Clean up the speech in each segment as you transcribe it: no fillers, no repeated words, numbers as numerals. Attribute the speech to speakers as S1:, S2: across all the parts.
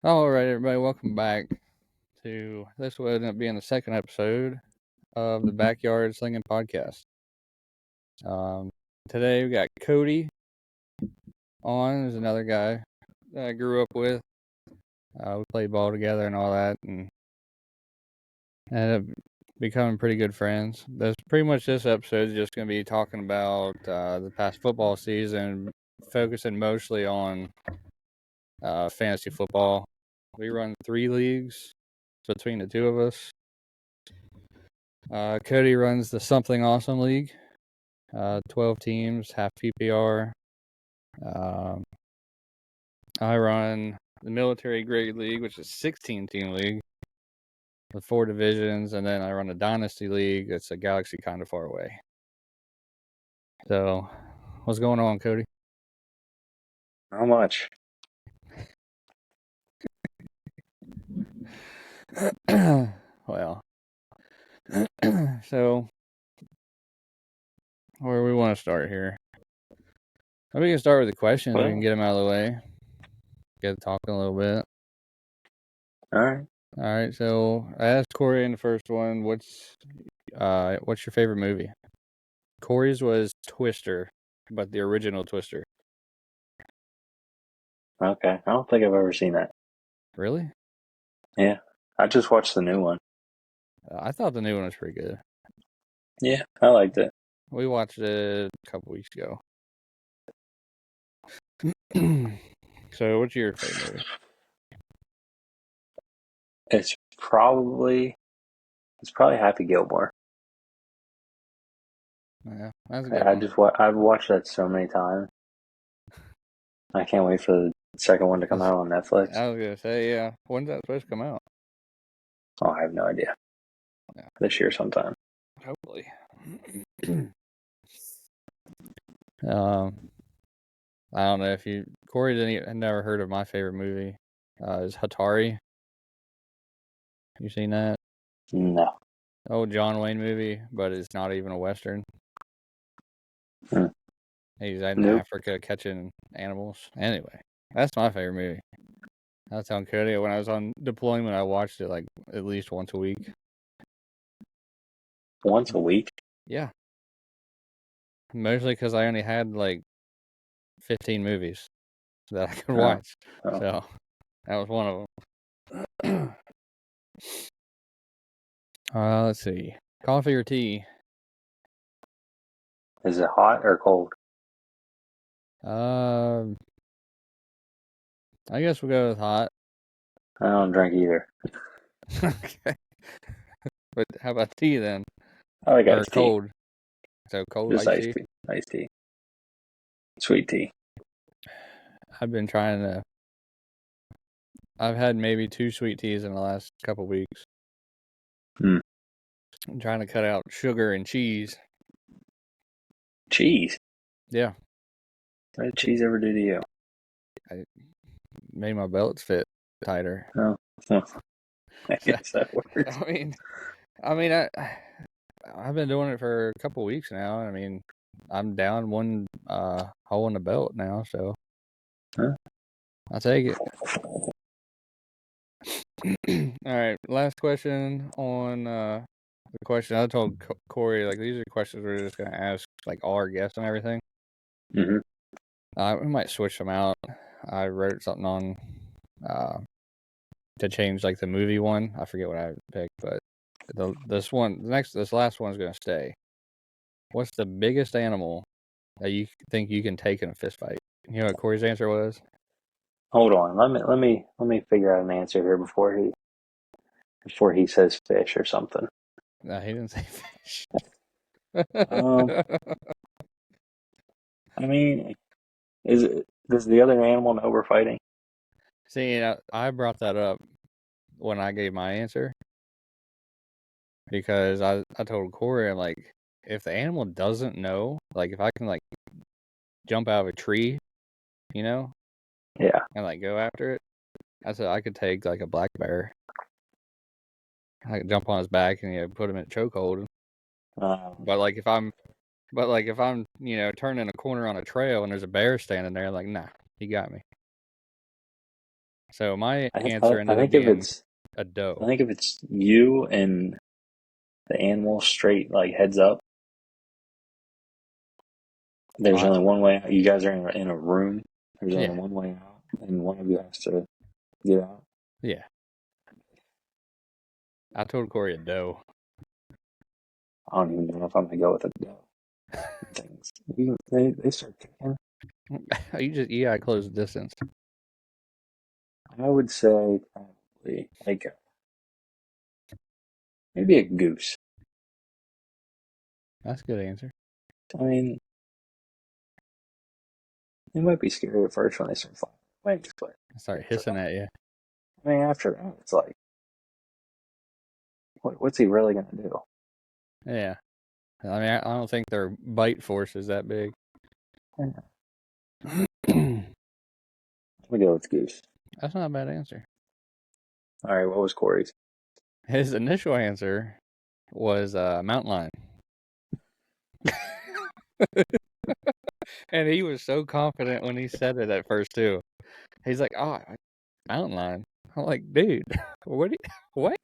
S1: All right, everybody, welcome back to this. Will end up being the second episode of the Backyard Slinging Podcast. Today we got Cody on. There's another guy that I grew up with. We played ball together and all that, and ended up becoming pretty good friends. That's pretty much this episode is just going to be talking about the past football season, focusing mostly on fantasy football. We run 3 leagues between the two of us. Cody runs the Something Awesome League, 12 teams, half PPR. I run the Military Grade League, which is 16-team league with 4 divisions, and then I run a Dynasty League. It's a galaxy kind of far away. So, what's going on, Cody?
S2: How much?
S1: Well, so where we want to start here? We can start with the questions. We can get them out of the way. Get talking a little bit.
S2: All right.
S1: All right. So I asked Corey in the first one, what's your favorite movie? Corey's was Twister, but the original Twister.
S2: Okay. I don't think I've ever seen that.
S1: Really?
S2: Yeah. I just watched the new one.
S1: I thought the new one was pretty good.
S2: Yeah, I liked it.
S1: We watched it a couple weeks ago. So, what's your favorite movie?
S2: It's probably Happy Gilmore.
S1: Yeah, that's a good one.
S2: I've watched that so many times. I can't wait for the second one to come out on Netflix.
S1: I was gonna say, yeah. When's that supposed to come out?
S2: Oh, I have no idea.
S1: Yeah.
S2: This year sometime.
S1: Hopefully. I don't know if Corey had never heard of my favorite movie. Is Hatari. You seen that?
S2: No.
S1: Old John Wayne movie, but it's not even a Western. He's in Africa catching animals. Anyway, that's my favorite movie. I was telling Cody when I was on deployment, I watched it like at least once a week.
S2: Once a week?
S1: Yeah. Mostly because I only had like 15 movies that I could watch. Oh. So that was one of them. Let's see. Coffee or tea?
S2: Is it hot or cold?
S1: I guess we'll go with hot.
S2: I don't drink either.
S1: Okay. But how about tea then?
S2: I like iced tea.
S1: Cold. So cold
S2: Just
S1: iced tea?
S2: Iced tea. Sweet tea.
S1: I've been trying to. I've had maybe 2 sweet teas in the last couple weeks. I'm trying to cut out sugar and cheese.
S2: Cheese?
S1: Yeah.
S2: What did cheese ever do to you?
S1: I made my belts fit tighter.
S2: Oh. I guess that works.
S1: I mean, I've been doing it for a couple weeks now. I mean, I'm down one hole in the belt now, so I'll take it. All right, last question on the question. I told Corey, like, these are questions we're just going to ask, like, all our guests and everything. We might switch them out. I wrote something on to change, like, the movie one. I forget what I picked, but this last one's going to stay. What's the biggest animal that you think you can take in a fist fight? You know what Corey's answer was?
S2: Hold on. Let me figure out an answer here before he says fish or something.
S1: No, he didn't say fish.
S2: I mean, does the other animal know we're fighting?
S1: See, I brought that up when I gave my answer because I told Corey, I'm like, if the animal doesn't know, like if I can like jump out of a tree, you know,
S2: yeah,
S1: and like go after it, I said I could take like a black bear. I could jump on his back and put him in a chokehold. But if I'm turning a corner on a trail and there's a bear standing there, like, nah, he got me. So my
S2: I, I,
S1: answer
S2: I
S1: ended up
S2: think if
S1: being
S2: it's
S1: a
S2: I
S1: doe.
S2: think if it's you and the animal straight like heads up, there's
S1: I,
S2: only one way out. You guys are in a room. There's only
S1: yeah,
S2: one way out, and one of you has to get out.
S1: yeah. I told Corey a doe.
S2: I don't even know if I'm gonna go with a doe. Things they start kicking.
S1: You gotta close the distance.
S2: I would say probably like maybe a goose.
S1: That's a good answer.
S2: I mean, it might be scary at first when they start flying. Wait, just wait.
S1: I start
S2: After
S1: hissing
S2: that,
S1: at you.
S2: I mean, after that, it's like, what's he really gonna do?
S1: Yeah. I mean, I don't think their bite force is that big.
S2: Yeah.
S1: That's
S2: We go with goose.
S1: not a bad answer.
S2: All right, what was Corey's?
S1: His initial answer was mountain lion. And he was so confident when he said it at first too. He's like, "Oh, mountain lion." I'm like, "Dude, what? What?"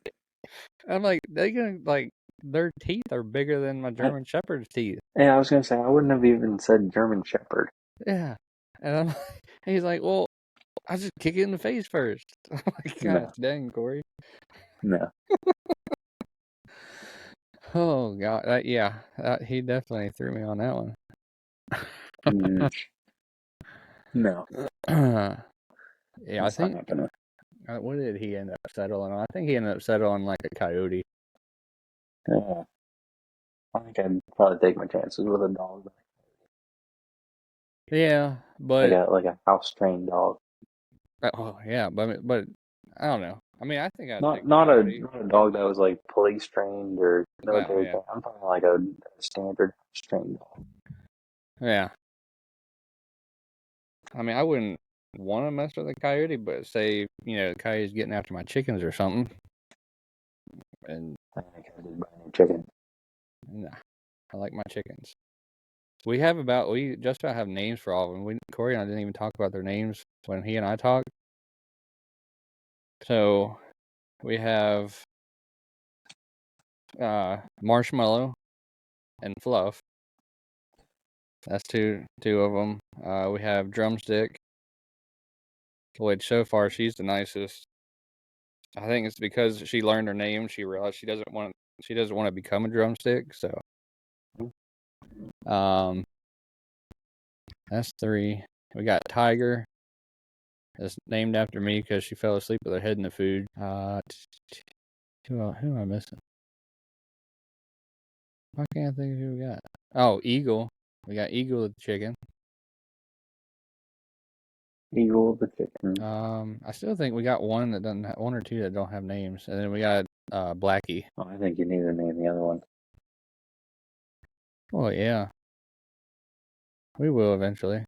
S1: I'm like, "They gonna like their teeth are bigger than my
S2: I,
S1: German Shepherd's teeth."
S2: yeah, I was gonna say I wouldn't have even said German Shepherd.
S1: Yeah, and I'm he's like, "Well, I just kick it in the face first." I'm like, "God
S2: No,
S1: dang, Corey."
S2: no,
S1: Oh God, yeah, he definitely threw me on that one.
S2: mm, no.
S1: Yeah, I
S2: That's not
S1: think
S2: happening.
S1: what did he end up settling on? I think he ended up settling like a coyote.
S2: Yeah, I think I'd probably take my chances with a dog,
S1: Yeah,
S2: like
S1: but
S2: a house trained dog.
S1: oh yeah, but I don't know. I mean, I think I'd take
S2: Not
S1: the
S2: not a
S1: coyote.
S2: not a dog that was like police trained or
S1: Oh
S2: military
S1: yeah,
S2: trained. I'm talking like a standard house trained dog.
S1: yeah. I mean, I wouldn't want to mess with a coyote, but say the coyote's getting after my chickens or something, and
S2: I think I did buy a new chicken.
S1: nah, I like my chickens. We just about have names for all of them. Corey and I didn't even talk about their names when he and I talked. So we have Marshmallow and Fluff. That's two of them. We have Drumstick, which so far she's the nicest. I think it's because she learned her name. She realized she doesn't want to become a drumstick. So, um, that's three. We got Tiger. It's named after me because she fell asleep with her head in the food. Who am I missing? Why can't I think of who we got? Oh, Eagle. We got Eagle the chicken.
S2: Eagle the chicken.
S1: I still think we got one that doesn't have, one or two that don't have names, and then we got Blackie.
S2: Oh, I think you need to name the other one.
S1: Oh yeah, we will eventually.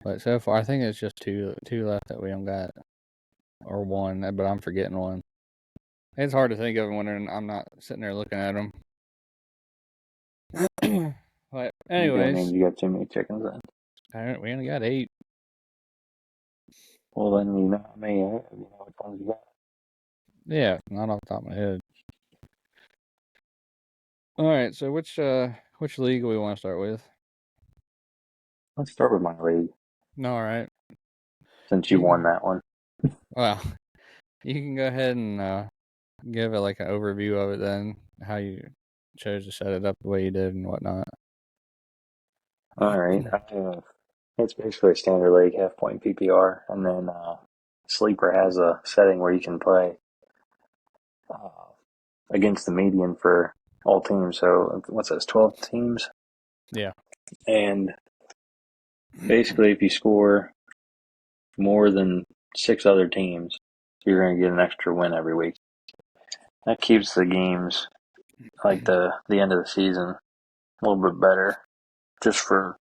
S1: But so far, I think it's just two left that we don't got, or one, but I'm forgetting one. It's hard to think of when I'm not sitting there looking at them. But
S2: Okay, that
S1: anyways,
S2: means you got too many chickens then.
S1: we only got 8.
S2: Well, then you know how many. You know which ones you got.
S1: Yeah, not off the top of my head. All right, so which league do we want to start with?
S2: Let's start with my league
S1: No, all right.
S2: since you
S1: You
S2: won
S1: can,
S2: that one.
S1: well, you can go ahead and give it like an overview of it then, how you chose to set it up the way you did and whatnot.
S2: All right. It's basically a standard league, half point PPR, and then Sleeper has a setting where you can play uh, against the median for all teams. So what's this? 12 teams,
S1: Yeah.
S2: and basically, if you score more than 6 other teams, you're going to get an extra win every week. That keeps the games like the end of the season a little bit better. Just for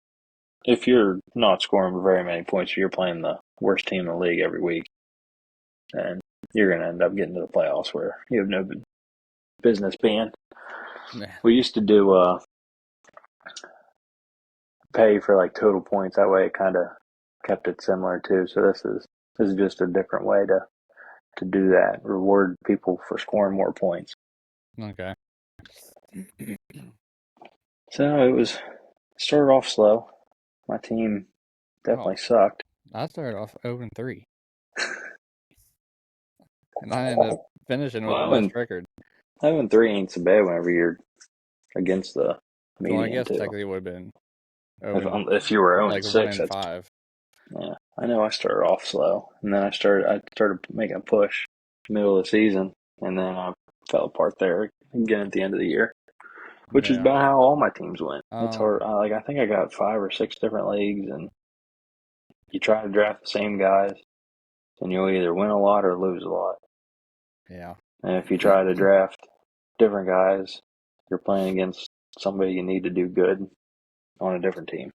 S2: if you're not scoring very many points, you're playing the worst team in the league every week, and you're going to end up getting to the playoffs where you have no business being.
S1: Yeah.
S2: We used to do pay for like total points. That way, it kind of kept it similar too. So this is just a different way to do that. Reward people for scoring more points.
S1: Okay.
S2: So it started off slow. My team definitely sucked.
S1: I started off 0-3. And I ended up finishing with the best record.
S2: 0-3 ain't so bad whenever you're against the median,
S1: Well, I guess
S2: too.
S1: technically it would have been
S2: If you were 0-6,
S1: like 1-5.
S2: that's, yeah. I know I started off slow, and then I started making a push middle of the season, and then I fell apart there again at the end of the year, which is about how all my teams went. It's hard. I think I got 5 or 6 different leagues, and you try to draft the same guys, and you'll either win a lot or lose a lot.
S1: Yeah.
S2: And if you try to draft different guys, you're playing against somebody you need to do good on a different team.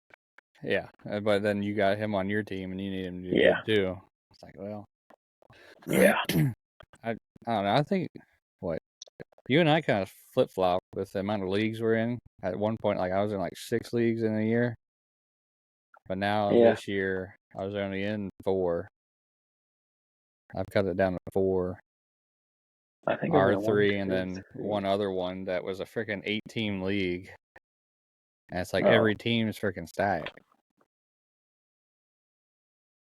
S1: Yeah, but then you got him on your team, and you need him to do good too. It's like, well,
S2: yeah.
S1: I don't know. I think you and I kind of flip flop with the amount of leagues we're in. At one point, like I was in like 6 leagues in a year, but now this year I was only in 4. I've cut it down to 4.
S2: I think
S1: our 3, and then one other one that was a freaking 8-team league. And it's like every team is freaking stacked.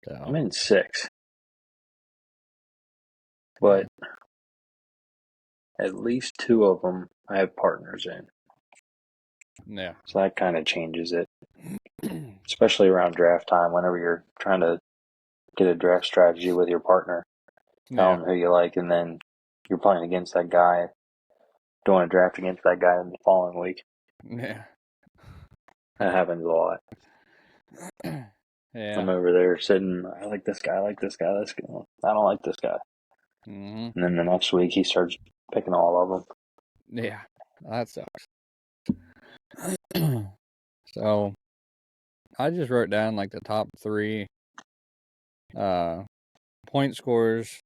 S1: So
S2: I'm in 6. But at least 2 of them I have partners in.
S1: Yeah.
S2: So that kind of changes it. Especially around draft time, whenever you're trying to get a draft strategy with your partner. Tell them who you like, and then you're playing against that guy, doing a draft against that guy in the following week.
S1: Yeah.
S2: That happens a lot.
S1: Yeah.
S2: I'm over there sitting, I like this guy, I like this guy, I don't like this guy.
S1: Mm-hmm.
S2: And then the next week he starts picking all of them.
S1: Yeah, that sucks. So I just wrote down like the top 3 point scores,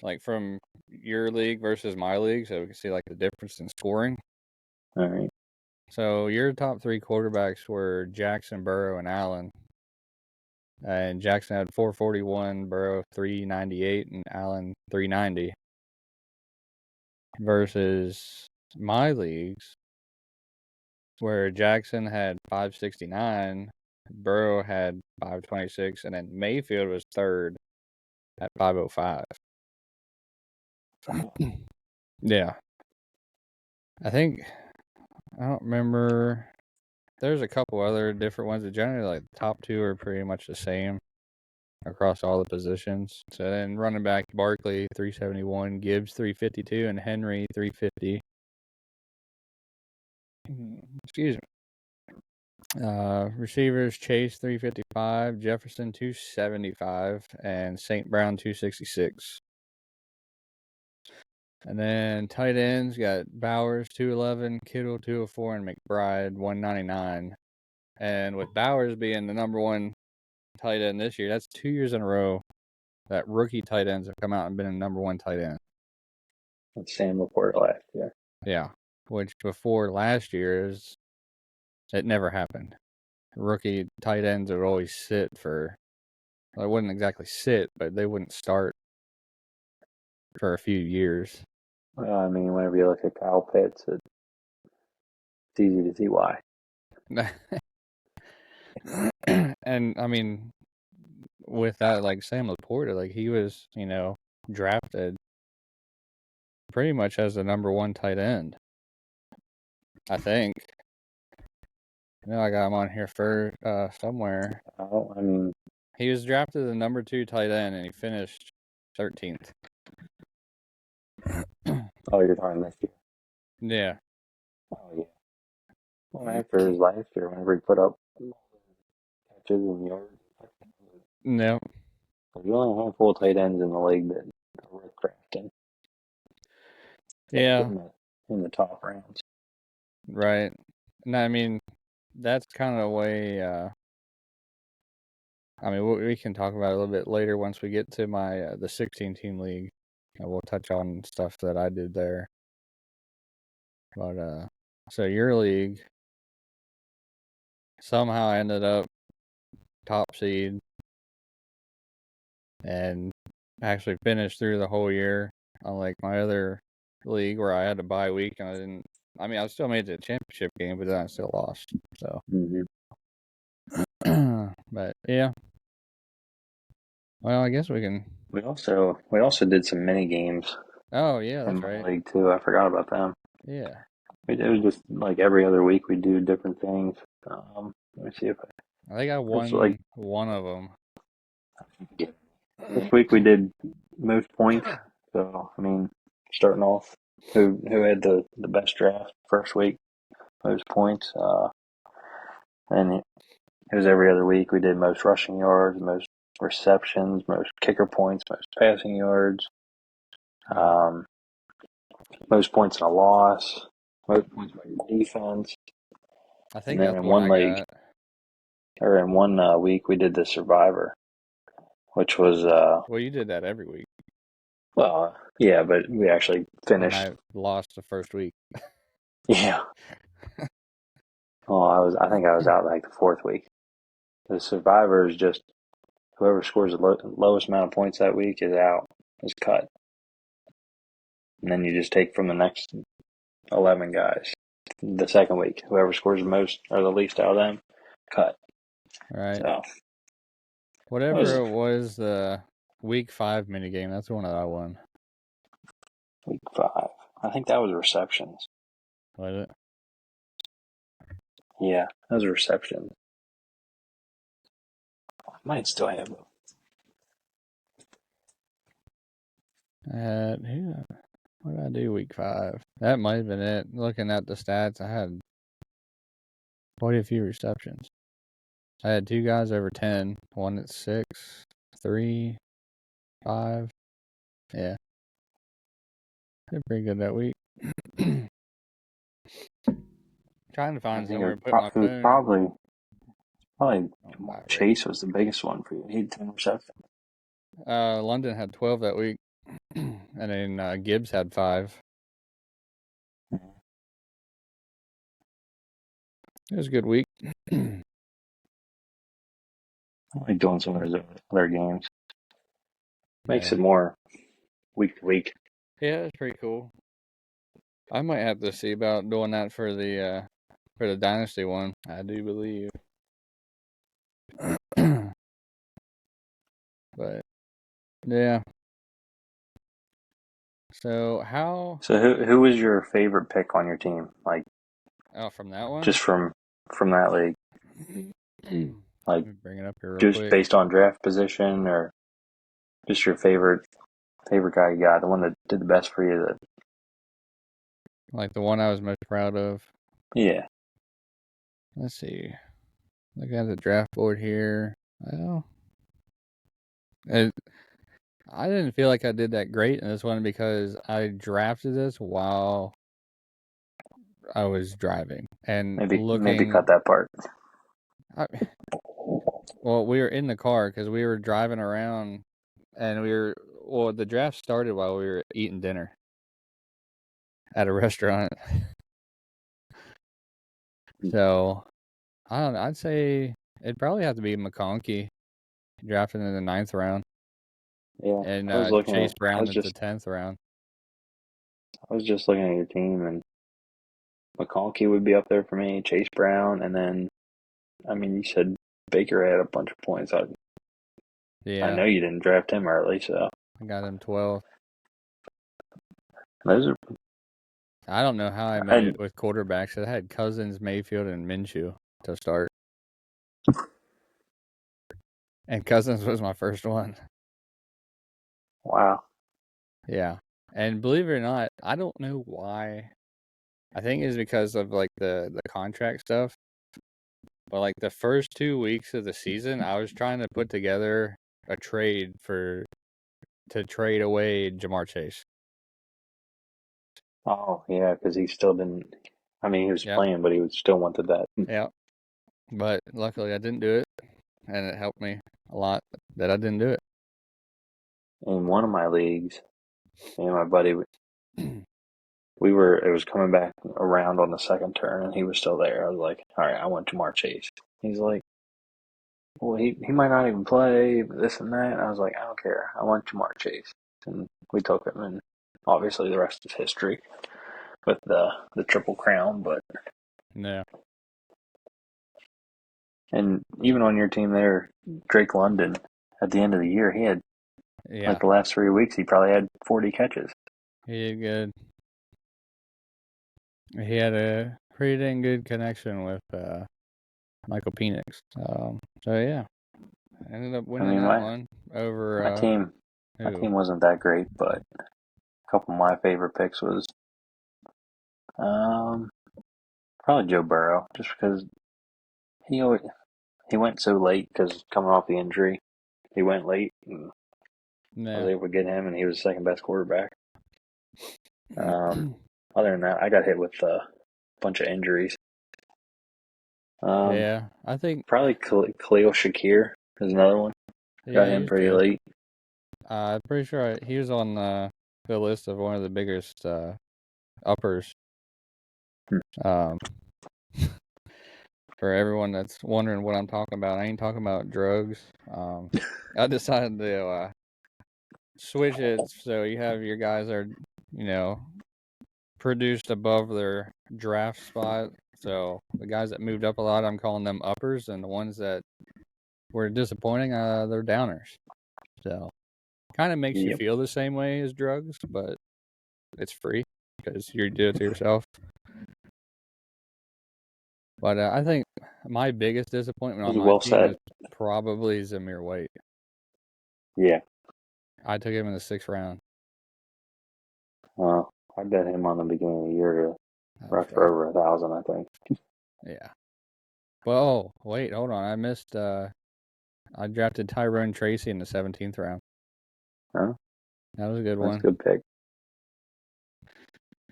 S1: like from your league versus my league, so we can see like the difference in scoring.
S2: All right.
S1: So your top 3 quarterbacks were Jackson, Burrow, and Allen. And Jackson had 441, Burrow 398, and Allen 390. Versus my leagues, where Jackson had 569, Burrow had 526, and then Mayfield was 3rd at 505. Yeah. I don't remember. There's a couple other different ones, but generally, like, the top 2 are pretty much the same across all the positions. So then running back, Barkley, 371, Gibbs, 352, and Henry, 350. Excuse me. Receivers, Chase, 355, Jefferson, 275, and St. Brown, 266. And then tight ends, got Bowers, 211, Kittle, 204, and McBride, 199. And with Bowers being the number 1 tight end this year, that's 2 years in a row that rookie tight ends have come out and been a number 1 tight end.
S2: That's Sam Laporta last year.
S1: Yeah, which before last year's, it never happened. Rookie tight ends would always sit for, well, they wouldn't exactly sit, but they wouldn't start for a few years.
S2: Well, I mean, whenever you look at Kyle Pitts, it's easy to see why.
S1: And I mean, with that, like Sam Laporta, like he was, drafted pretty much as the number 1 tight end. I think. I got him on here for somewhere.
S2: Oh, I mean,
S1: he was drafted the number 2 tight end, and he finished 13th.
S2: Oh, you're talking this year?
S1: Yeah.
S2: Oh, yeah. Well, after his last year, whenever he put up catches and yards.
S1: No.
S2: There's only a handful of tight ends in the league that are worth drafting.
S1: Yeah.
S2: In the top rounds.
S1: Right. And I mean, that's kind of the way. I mean, we can talk about it a little bit later once we get to my the 16-team league. We'll touch on stuff that I did there. But so your league somehow ended up top seed. and actually finished through the whole year. Unlike my other league where I had a bye week and I didn't. I mean, I still made it to the championship game, but then I still lost. So, but yeah. Well, I guess we can.
S2: We also did some mini games
S1: Oh yeah,
S2: in
S1: that's
S2: my
S1: right.
S2: league too. I forgot about them.
S1: Yeah,
S2: It was just like every other week we do different things. Let me see if
S1: I think I
S2: it's like
S1: won one of them.
S2: this week we did most points. So I mean, starting off, who had the best draft first week, most points. And it was every other week we did most rushing yards, most receptions, most kicker points, most passing yards, um, most points in a loss, most points by your defense.
S1: I
S2: And
S1: think
S2: then
S1: that's
S2: in
S1: the one
S2: one
S1: I
S2: league,
S1: got.
S2: or in one week, we did the Survivor, which was,
S1: Well, you did that every week,
S2: well, yeah, but we actually
S1: and
S2: finished.
S1: I lost the first week.
S2: Yeah. Well, I think I was out like the fourth week. The Survivor is just whoever scores the lowest amount of points that week is out, is cut. And then you just take from the next 11 guys. The second week, whoever scores the most or the least out of them, cut.
S1: All right.
S2: So that
S1: Whatever
S2: was
S1: it was, the week 5 minigame, that's the one that I won.
S2: week 5. I think that was receptions.
S1: Was it?
S2: Yeah, that was receptions. I might still have them.
S1: What did I do week 5? That might have been it. Looking at the stats, I had quite a few receptions. I had 2 guys over 10, one at 6, 3, 5. Yeah, did pretty good that week. Trying to
S2: I
S1: find
S2: think
S1: somewhere to put my
S2: it was
S1: phone.
S2: probably
S1: Oh,
S2: Jamar
S1: my rate.
S2: Chase was the biggest one for you. He had 10 receptions.
S1: London had 12 that week, and then Gibbs had 5. It was a good week.
S2: I like doing some of those other games. Makes
S1: Yeah.
S2: it more week to week.
S1: Yeah, it's pretty cool. I might have to see about doing that for the dynasty one. I do believe. But yeah. So how?
S2: So who was your favorite pick on your team? Like
S1: Oh, from that one.
S2: just from that league?
S1: Let
S2: Like
S1: me bring it up here real
S2: just
S1: quick.
S2: based on draft position or just your favorite guy you got, the one that did the best for you. That
S1: Like the one I was most proud of.
S2: yeah,
S1: Let's see. Looking at the draft board here. Well, it, I didn't feel like I did that great in this one because I drafted this while I was driving and
S2: maybe
S1: looking.
S2: cut that part.
S1: I, well, we were in the car because we were driving around, and the draft started while we were eating dinner at a restaurant. So I don't know. I'd say it'd probably have to be McConkey drafted in the 9th round,
S2: Yeah,
S1: and
S2: I was looking
S1: Chase
S2: at
S1: Brown at the 10th round.
S2: I was just looking at your team, and McConkey would be up there for me, Chase Brown, and then I mean you said Baker had a bunch of points. I
S1: Yeah,
S2: know you didn't draft him early, so
S1: I got him 12th.
S2: those are
S1: I don't know how I
S2: I
S1: made
S2: had
S1: it with quarterbacks. I had Cousins, Mayfield, and Minshew to start, and Cousins was my first one.
S2: wow.
S1: Yeah, and believe it or not, I don't know why. I think it's because of like the contract stuff. But like the first 2 weeks of the season, I was trying to put together a trade to trade away Jamar Chase.
S2: Oh yeah, because he still didn't. I mean, he was
S1: Yep,
S2: playing, but he still wanted that.
S1: yep. But luckily, I didn't do it, and it helped me a lot that I didn't do it.
S2: In one of my leagues, me and my buddy, it was coming back around on the second turn, and he was still there. I was like, all right, I want Jamar Chase. He's like, well, he might not even play, this and that. And I was like, I don't care. I want Jamar Chase. And we took him, and obviously the rest is history with the triple crown. But
S1: Yeah.
S2: and even on your team there, Drake London, at the end of the year, he had
S1: Yeah.
S2: like the last 3 weeks, he probably had 40 catches.
S1: He did good. He had a pretty dang good connection with Michael Penix. So yeah, I ended up
S2: I
S1: winning
S2: mean,
S1: that
S2: my
S1: one over
S2: my team my
S1: who?
S2: team wasn't that great, but a couple of my favorite picks was um probably Joe Burrow, just because he always, he went so late because coming off the injury, he went late, and I was
S1: Yeah.
S2: able to get him, and he was the second best quarterback. Other than that, I got hit with a bunch of injuries. Um,
S1: Yeah, I think.
S2: Probably Khalil Shakir is another one. Got
S1: Yeah, he
S2: him
S1: was
S2: pretty
S1: good.
S2: late.
S1: I'm pretty sure he was on the list of one of the biggest uppers.
S2: Hmm.
S1: Um, for everyone that's wondering what I'm talking about, I ain't talking about drugs. I decided to switch it so you have your guys are, you know, produced above their draft spot. So the guys that moved up a lot, I'm calling them uppers, and the ones that were disappointing, they're downers. So kind of makes you
S2: Yep.
S1: feel the same way as drugs, but it's free because you do it to yourself. But I think my biggest disappointment
S2: This
S1: on
S2: is
S1: my
S2: well
S1: team is
S2: said.
S1: probably Zamir White.
S2: Yeah.
S1: I took him in the 6th round.
S2: I bet him on the beginning of the year to
S1: That was
S2: rush for
S1: rough.
S2: over 1,000, I think.
S1: Yeah. Well, wait, hold on. I missed. I drafted Tyrone Tracy in the 17th round.
S2: Huh?
S1: That was a good
S2: That's a
S1: one.
S2: good pick.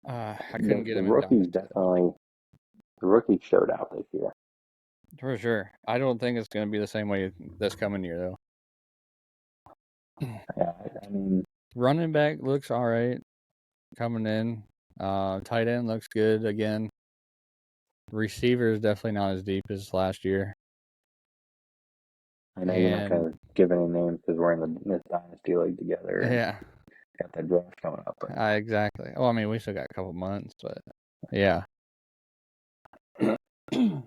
S1: I couldn't
S2: The,
S1: get
S2: the
S1: him in
S2: rookies
S1: Dynasty though.
S2: definitely, the rookies showed out this year.
S1: For sure. I don't think it's going to be the same way this coming year though.
S2: Yeah, I mean,
S1: Running back looks all right coming in. Tight end looks good again. Receiver is definitely not as deep as last year.
S2: I know you're not
S1: And
S2: going to give any names because we're in this dynasty league together and
S1: yeah,
S2: got that draft coming up. But
S1: exactly. Well, I mean, we still got a couple months, but yeah.
S2: your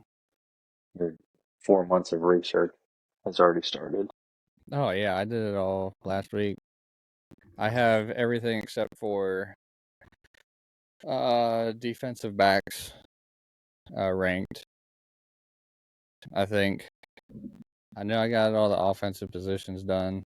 S2: 4 months of research has already started.
S1: Oh yeah, I did it all last week. I have everything except for defensive backs ranked. I think I know I got all the offensive positions done.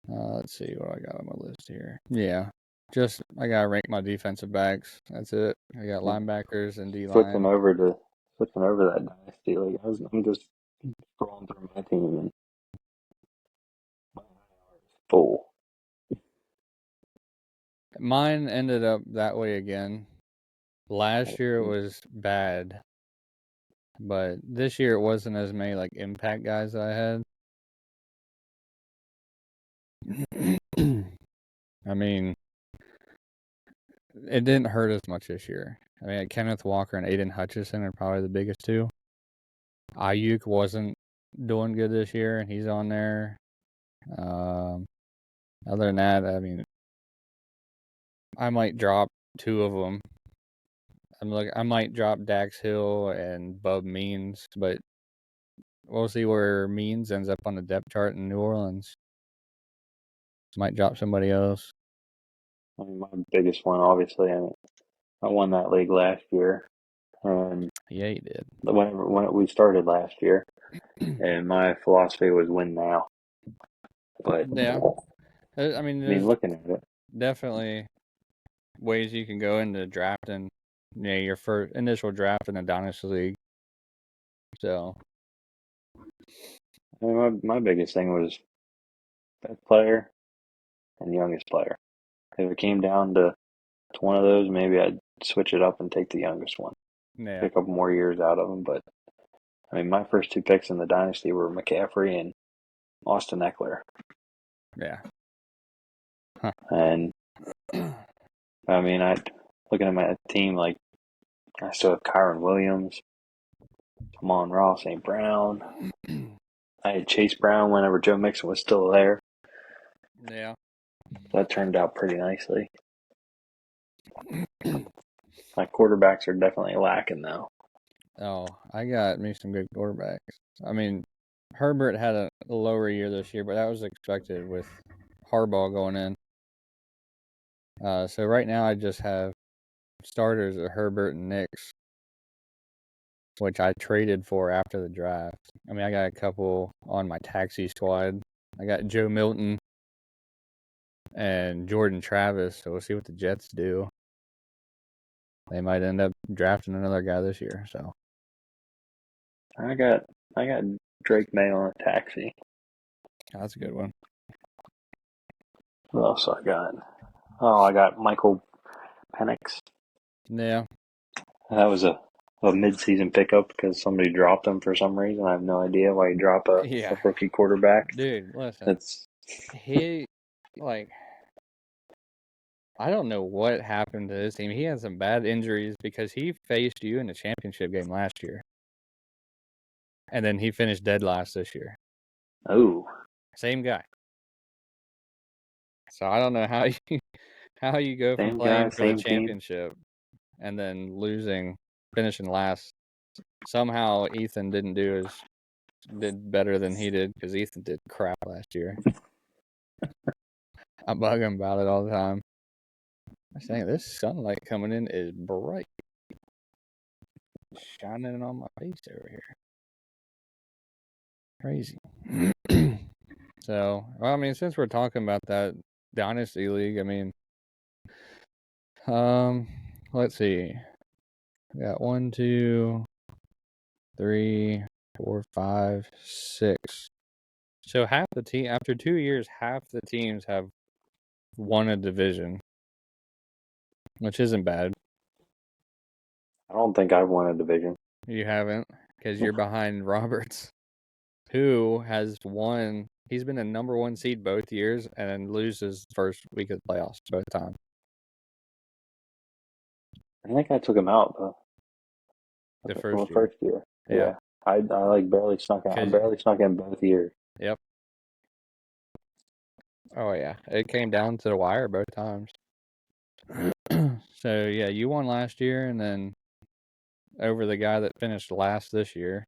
S1: Let's see what I got on my list here. Yeah, just I gotta rank my defensive backs. That's it. I got
S2: And
S1: linebackers and D
S2: switching
S1: line.
S2: over to switching over that dynasty league, I'm just scrolling through my team and my IR is full.
S1: Mine ended up that way again. Last year it
S2: Mm.
S1: was bad, but this year it wasn't as many like impact guys that I had. I mean, it didn't hurt as much this year. I mean, Kenneth Walker and Aiden Hutchinson are probably the biggest two. Ayuk wasn't doing good this year, and he's on there. Um, Other than that, I mean, I might drop two of them. I might drop Dax Hill and Bub Means, but we'll see where Means ends up on the depth chart in New Orleans. Might drop somebody else.
S2: I mean, my biggest one, obviously, I won that league last year, and
S1: Yeah, he did.
S2: when we started last year, and my philosophy was win now. But
S1: Yeah, I mean,
S2: I mean,
S1: there's
S2: looking at it,
S1: definitely ways you can go into drafting. Yeah, your first initial draft in a dynasty league. So
S2: I mean, my biggest thing was best player and youngest player. If it came down to one of those, maybe I'd switch it up and take the youngest one,
S1: yeah,
S2: get a couple more years out of him. But I mean, my first two picks in the dynasty were McCaffrey and Austin Eckler,
S1: yeah. Huh.
S2: and I mean, I looking at my team, like I still have Kyron Williams, Amon-Ra St. Brown. I had Chase Brown whenever Joe Mixon was still there.
S1: Yeah.
S2: That turned out pretty nicely. My quarterbacks are definitely lacking, though.
S1: Oh, I got me some good quarterbacks. I mean, Herbert had a lower year this year, but that was expected with Harbaugh going in. So right now I just have starters of Herbert and Nix, which I traded for after the draft. I mean, I got a couple on my taxi squad. I got Joe Milton and Jordan Travis, so we'll see what the Jets do. They might end up drafting another guy this year, so.
S2: I got Drake May on a taxi.
S1: That's a good one.
S2: What else I got? Oh, I got Michael Penix.
S1: Yeah.
S2: That was a mid-season pickup because somebody dropped him for some reason. I have no idea why you drop a
S1: Yeah.
S2: rookie quarterback.
S1: Dude, listen.
S2: That's
S1: He, I don't know what happened to his team. He had some bad injuries because he faced you in the championship game last year. And then he finished dead last this year.
S2: oh,
S1: Same guy. So I don't know how you go from
S2: same guy,
S1: playing for the
S2: same team.
S1: championship and then finishing last. Somehow Ethan did better than he did because Ethan did crap last year. I bug him about it all the time. I'm saying this sunlight coming in is bright, shining on my face over here. Crazy. So, well, I mean, since we're talking about that dynasty league, I mean, let's see. We got 1, 2, 3, 4, 5, 6. So half the team after 2 years, half the teams have won a division, which isn't bad.
S2: I don't think I've won a division.
S1: You haven't, because you're behind Roberts, who has won. He's been a number 1 seed both years and loses first week of the playoffs both times.
S2: I think I took him out though.
S1: The
S2: Well,
S1: first year.
S2: first year.
S1: Yeah.
S2: I like barely snuck out. I barely snuck in both years.
S1: Yep. Oh yeah, it came down to the wire both times. So yeah, you won last year, and then over the guy that finished last this year,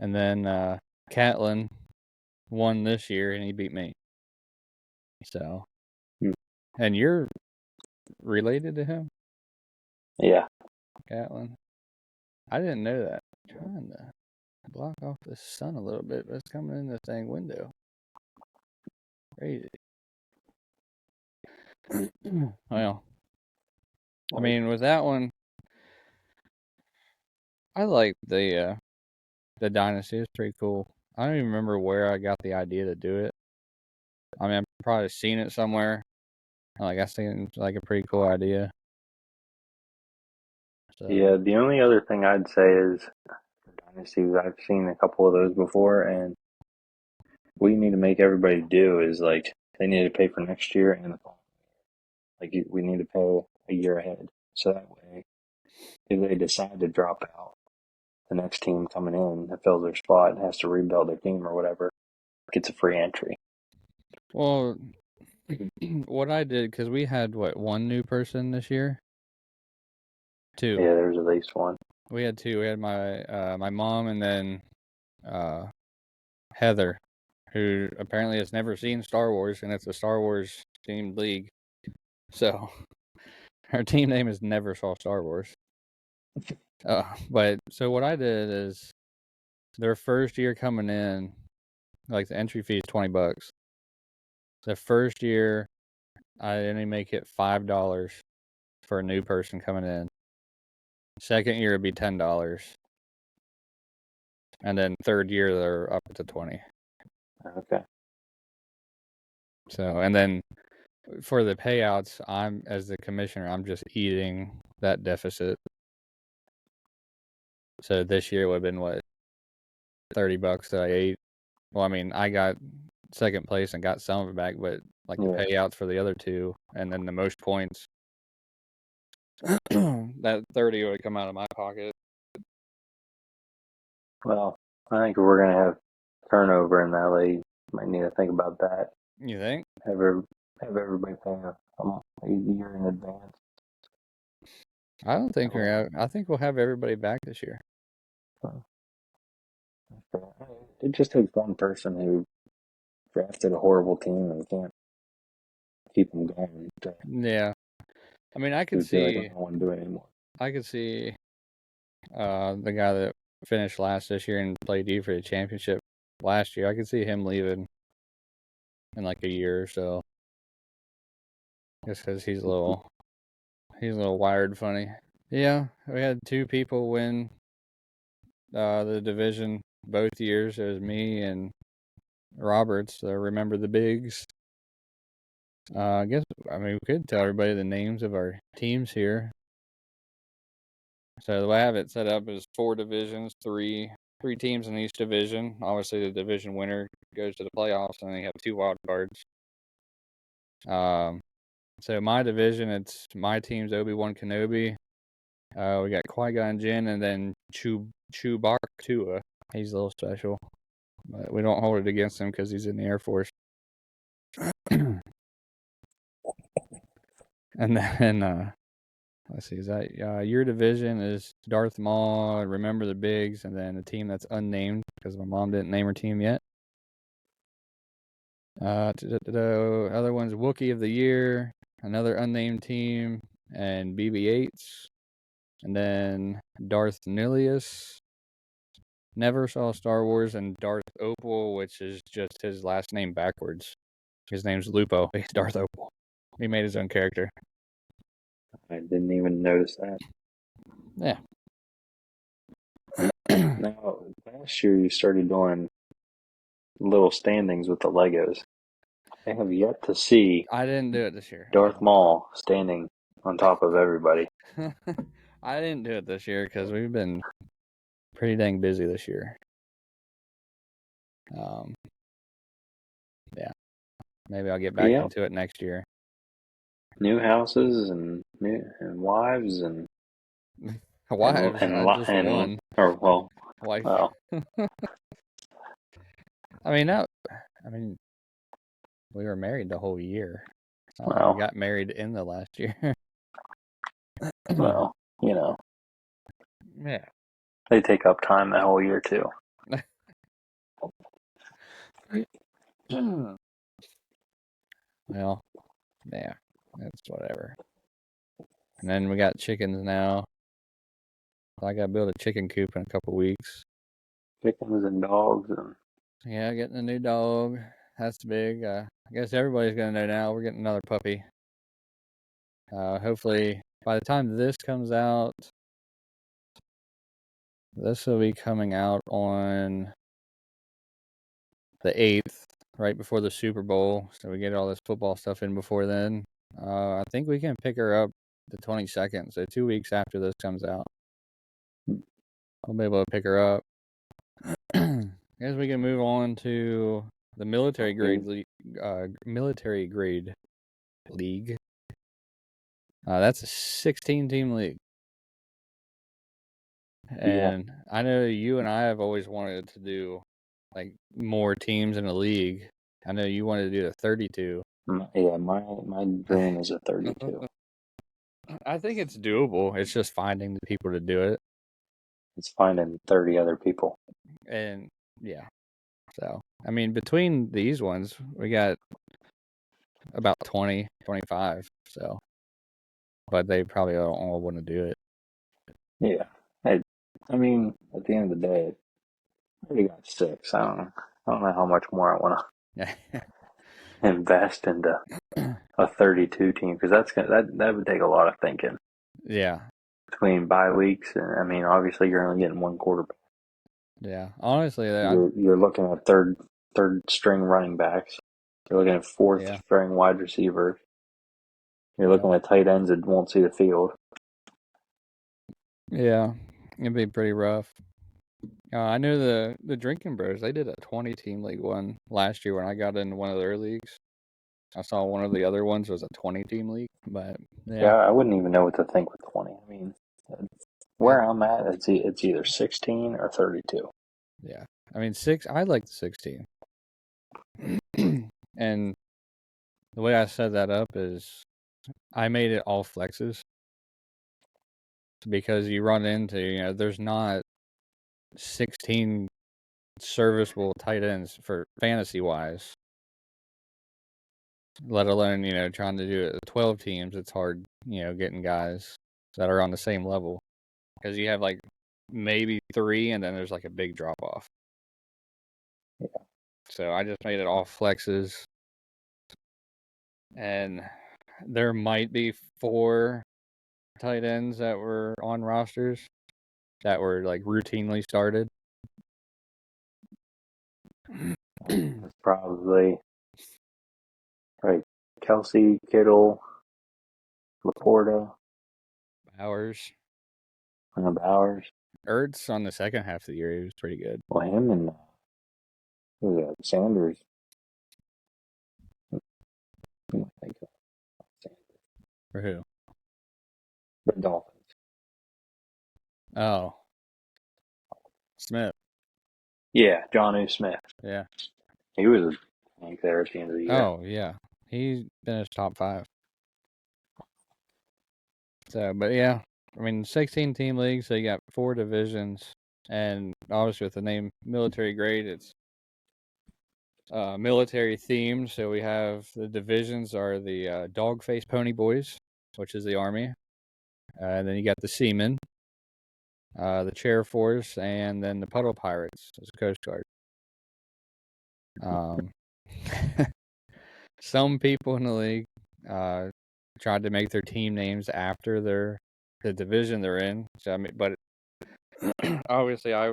S1: and then Catlin won this year, and he beat me. So, and you're related to him,
S2: Yeah.
S1: Catlin. I didn't know that. I'm trying to block off the sun a little bit, but it's coming in the thing window. Crazy. Well, I mean, with that one, I like the dynasty. It's pretty cool. I don't even remember where I got the idea to do it. I mean, I've probably seen it somewhere. Like, I think it's like a pretty cool idea. So.
S2: Yeah, the only other thing I'd say is dynasties. I've seen a couple of those before, and what you need to make everybody do is like they need to pay for next year and the following. Like we need to pay a year ahead, so that way, if they decide to drop out, the next team coming in that fills their spot and has to rebuild their team or whatever gets a free entry.
S1: Well, what I did, because we had, one new person this year? 2.
S2: Yeah, there's at least one.
S1: We had 2. We had my mom and then Heather, who apparently has never seen Star Wars, and it's a Star Wars themed league. So, her team name is Never Saw Star Wars. But, so what I did is, their first year coming in, like the entry fee is $20. The first year, I only make it $5 for a new person coming in. Second year it'd be $10, and then third year they're up to 20.
S2: Okay.
S1: So, and then for the payouts, as the commissioner, I'm just eating that deficit. So this year would have been $30 that I ate. Well, I mean, I got second place and got some of it back, but like the payouts for the other 2, and then the most points, that 30 would come out of my pocket.
S2: Well, I think if we're going to have turnover in that league, might need to think about that.
S1: You think?
S2: Have everybody paying a year in advance.
S1: I don't think we're.
S2: Oh,
S1: I think we'll have everybody back this year.
S2: it just takes one person who drafted a horrible team and can't keep them going
S1: Yeah. I mean, I could
S2: to be like, I
S1: see.
S2: don't want to do it anymore.
S1: I could see. The guy that finished last this year and played D for the championship last year. I could see him leaving in like a year or so. Just because he's a little wired funny. Yeah, we had two people win the division both years. It was me and Roberts. Remember the bigs. I guess I mean we could tell everybody the names of our teams here. So the way I have it set up is 4 divisions, three teams in each division. Obviously, the division winner goes to the playoffs, and then you have 2 wild cards. So my division, it's my team's Obi-Wan Kenobi. We got Qui-Gon Jinn, and then Chewbacca Tua. He's a little special, but we don't hold it against him because he's in the Air Force. And then let's see, is that your division is Darth Maul, Remember the Bigs, and then a team that's unnamed because my mom didn't name her team yet. The other one's Wookiee of the Year, another unnamed team, and BB-8s, and then Darth Nihilus. Never saw Star Wars, and Darth Opal, which is just his last name backwards. His name's Lupo. He's Darth Opal. He made his own character.
S2: I didn't even notice that.
S1: Yeah.
S2: Now, last year you started doing little standings with the Legos. I have yet to see
S1: I didn't do it this year.
S2: Darth Maul standing on top of everybody.
S1: I didn't do it this year because we've been pretty dang busy this year. Yeah. Maybe I'll get back into it next year.
S2: New houses and wives and
S1: Wives, just one.
S2: Or
S1: Wife.
S2: well,
S1: I mean, we were married the whole year. It's not like we got married in the last year.
S2: well,
S1: Yeah.
S2: they take up time that whole year too.
S1: Well, yeah, that's whatever. And then we got chickens now. I got to build a chicken coop in a couple weeks.
S2: Chickens and dogs and
S1: Yeah, getting a new dog. That's big. I guess everybody's gonna know now. We're getting another puppy. Hopefully, by the time this comes out, this will be coming out on the 8th, right before the Super Bowl. So we get all this football stuff in before then. I think we can pick her up the 22nd, so 2 weeks after this comes out. I'll be able to pick her up. I guess we can move on to the military grade league. That's a 16-team league. And yeah. I know you and I have always wanted to do like more teams in a league. I know you wanted to do the 32.
S2: Yeah, my dream is a 32.
S1: I think it's doable. It's just finding the people to do it.
S2: It's finding 30 other people.
S1: And yeah. So, I mean, between these ones, we got about 20, 25. So, but they probably all want to do it.
S2: Yeah. I mean, at the end of the day, I already got 6. I don't know how much more I want to invest into a 32 team because that would take a lot of thinking.
S1: Yeah.
S2: Between bye weeks, and I mean, obviously you're only getting one quarterback.
S1: Yeah, honestly,
S2: you're looking at third string running backs. You're looking at fourth string wide receivers. You're looking at tight ends that won't see the field.
S1: Yeah, it'd be pretty rough. I knew the Drinking Bros. They did a 20-team league one last year when I got into one of their leagues. I saw one of the other ones was a 20-team league, but
S2: yeah, I wouldn't even know what to think with 20. I mean, where I'm at, it's either 16 or 32.
S1: Yeah. I mean, I like the 16. And the way I set that up is I made it all flexes because you run into, there's not 16 serviceable tight ends for fantasy wise, let alone, trying to do it with 12 teams. It's hard, getting guys that are on the same level because you have like maybe 3 and then there's like a big drop off.
S2: Yeah.
S1: So I just made it all flexes. And there might be 4 tight ends that were on rosters that were like routinely started.
S2: That's probably right. Kelsey, Kittle, Laporta,
S1: Bowers.
S2: Bowers.
S1: Ertz on the second half of the year, he was pretty good.
S2: Well, him and who was that? Sanders. Who am I thinking of? Sanders.
S1: For who?
S2: The Dolphins.
S1: Oh, Smith.
S2: Yeah, Jonnu Smith.
S1: Yeah.
S2: He was, I think, there at the end of the year.
S1: Oh, yeah. He finished top 5. So, but yeah, I mean, 16 team league, so you got 4 divisions, and obviously with the name military grade, it's military themed. So we have the divisions are the dog face pony boys, which is the army, and then you got the seamen, the chair force, and then the puddle pirates as Coast Guard. Some people in the league tried to make their team names after the division they're in. So I mean, but obviously I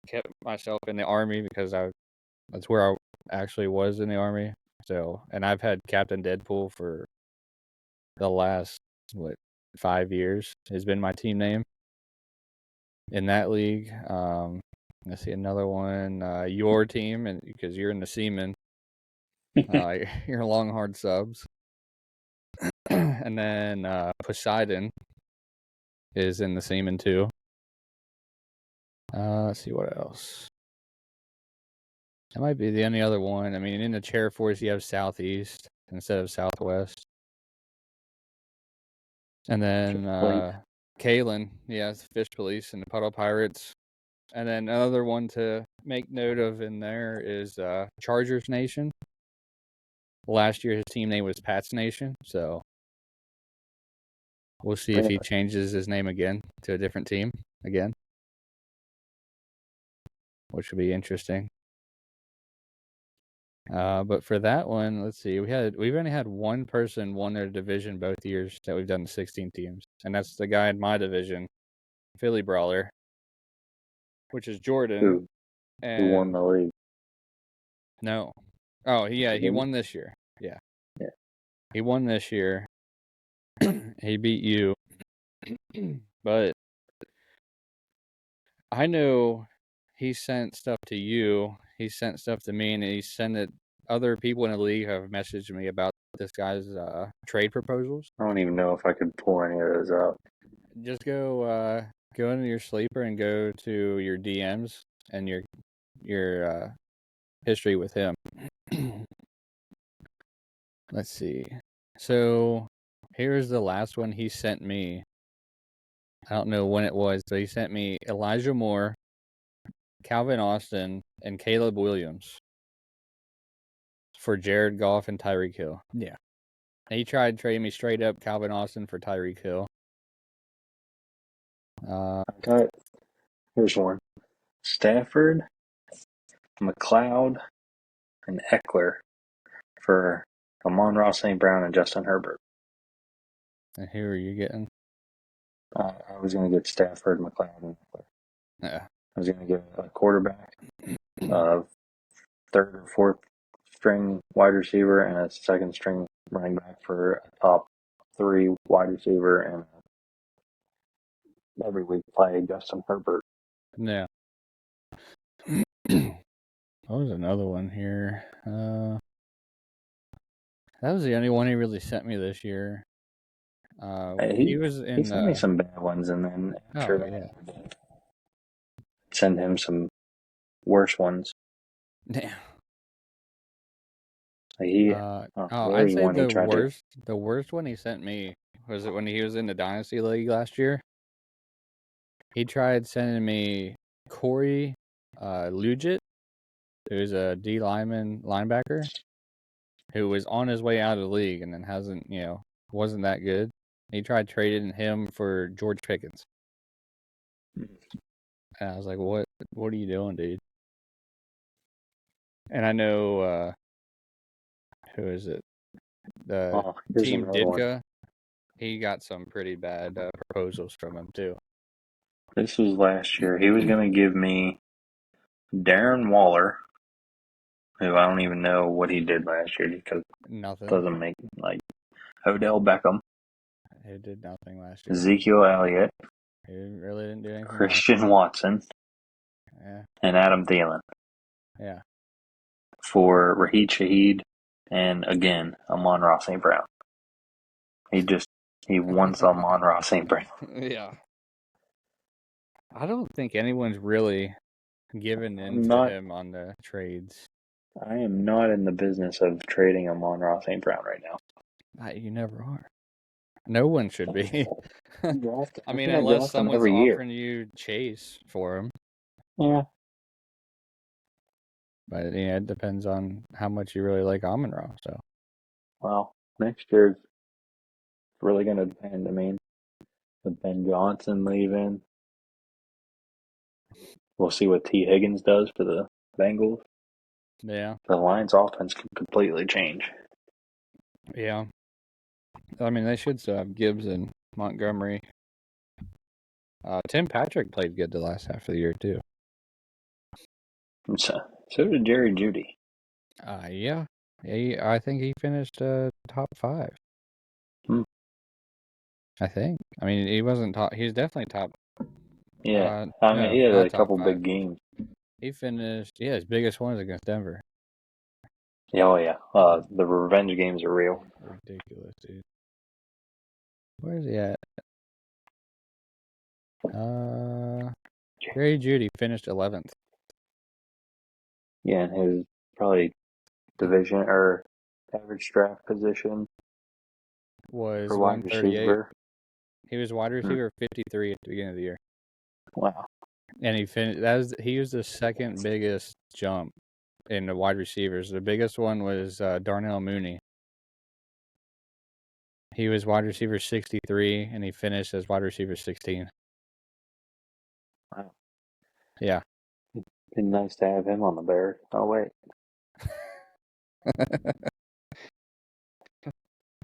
S1: kept myself in the army because that's where I actually was in the army. So, and I've had Captain Deadpool for the last 5 years has been my team name in that league. Let's see another one. Your team, and because you're in the Seamen, you're long hard subs. And then Poseidon is in the Seamen too. Let's see what else. That might be the only other one. I mean, in the chair force, you have Southeast instead of Southwest. And then Kalen, it's Fish Police and the Puddle Pirates. And then another one to make note of in there is Chargers Nation. Last year, his team name was Pats Nation, so we'll see if he changes his name again to a different team again, which would be interesting. But for that one, let's see. We've only had one person won their division both years that we've done 16 teams, and that's the guy in my division, Philly Brawler, which is Jordan.
S2: Who won the league?
S1: No. Oh, yeah, he won this year. Yeah. He won this year. He beat you. But I know he sent stuff to you. He sent stuff to me, and he sent it. Other people in the league have messaged me about this guy's trade proposals.
S2: I don't even know if I could pull any of those up.
S1: Just go into your sleeper and go to your DMs and your history with him. Let's see. So here's the last one he sent me. I don't know when it was, but he sent me Elijah Moore, Calvin Austin, and Caleb Williams for Jared Goff and Tyreek Hill. Yeah. And he tried trading me straight up Calvin Austin for Tyreek Hill.
S2: Okay. Here's one. Stafford, McLeod, and Eckler for Amon-Ra St. Brown and Justin Herbert.
S1: And who are you getting?
S2: I was going to get Stafford, McLeod, and Eckler.
S1: Yeah.
S2: I was going to get a quarterback, third or fourth string wide receiver, and a second string running back for a top 3 wide receiver, and every week play Justin Herbert.
S1: Yeah. What was another one here? That was the only one he really sent me this year. He was in.
S2: He sent me some bad ones, and then after that, send him some worse ones.
S1: Damn.
S2: Where
S1: I'd
S2: he
S1: say
S2: won, he tried to.
S1: the worst one he sent me was it when he was in the Dynasty League last year. He tried sending me Corey Lugit, who's a D linebacker, who was on his way out of the league and then wasn't that good. He tried trading him for George Pickens. And I was like, what are you doing, dude? And I know, who is it? The
S2: Here's
S1: Team
S2: another one.
S1: Ditka. He got some pretty bad proposals from him, too.
S2: This was last year. He was going to give me Darren Waller, who I don't even know what he did last year because it
S1: Nothing.
S2: doesn't make, Odell Beckham.
S1: He did nothing last year.
S2: Ezekiel Elliott.
S1: He really didn't do anything.
S2: Christian Watson.
S1: Yeah.
S2: And Adam Thielen.
S1: Yeah.
S2: For Raheem Shaheed and, again, Amon-Ra St. Brown. He wants Amon-Ra St. Brown.
S1: Yeah. I don't think anyone's really given in to him on the trades.
S2: I am not in the business of trading Amon-Ra St. Brown right now.
S1: You never are. No one should be. I mean,
S2: I
S1: unless
S2: draft him
S1: someone's
S2: every year.
S1: offering you Chase for him.
S2: Yeah.
S1: But it depends on how much you really like Amon-Ra. So.
S2: Well, next year it's really going to depend. I mean, with Ben Johnson leaving, we'll see what T. Higgins does for the Bengals.
S1: Yeah.
S2: The Lions' offense can completely change.
S1: Yeah. I mean, they should still have Gibbs and Montgomery. Tim Patrick played good the last half of the year, too.
S2: So did Jerry Jeudy.
S1: Yeah. I think he finished top 5. I think. I mean, he wasn't top. He was definitely top.
S2: Yeah. He had a couple
S1: 5.
S2: big games.
S1: He finished. Yeah, his biggest one was against Denver.
S2: Yeah, oh yeah. The revenge games are real.
S1: Ridiculous, dude. Where is he at? Jerry Jeudy finished 11th.
S2: Yeah, and his probably division or average draft position
S1: Was
S2: for wide
S1: 138.
S2: receiver.
S1: He was wide receiver 53 at the beginning of the year.
S2: Wow.
S1: And he finished. He was the second biggest jump in the wide receivers. The biggest one was Darnell Mooney. He was wide receiver 63, and he finished as wide receiver 16.
S2: Wow.
S1: Yeah.
S2: Been nice to have him on the Bears. Oh wait.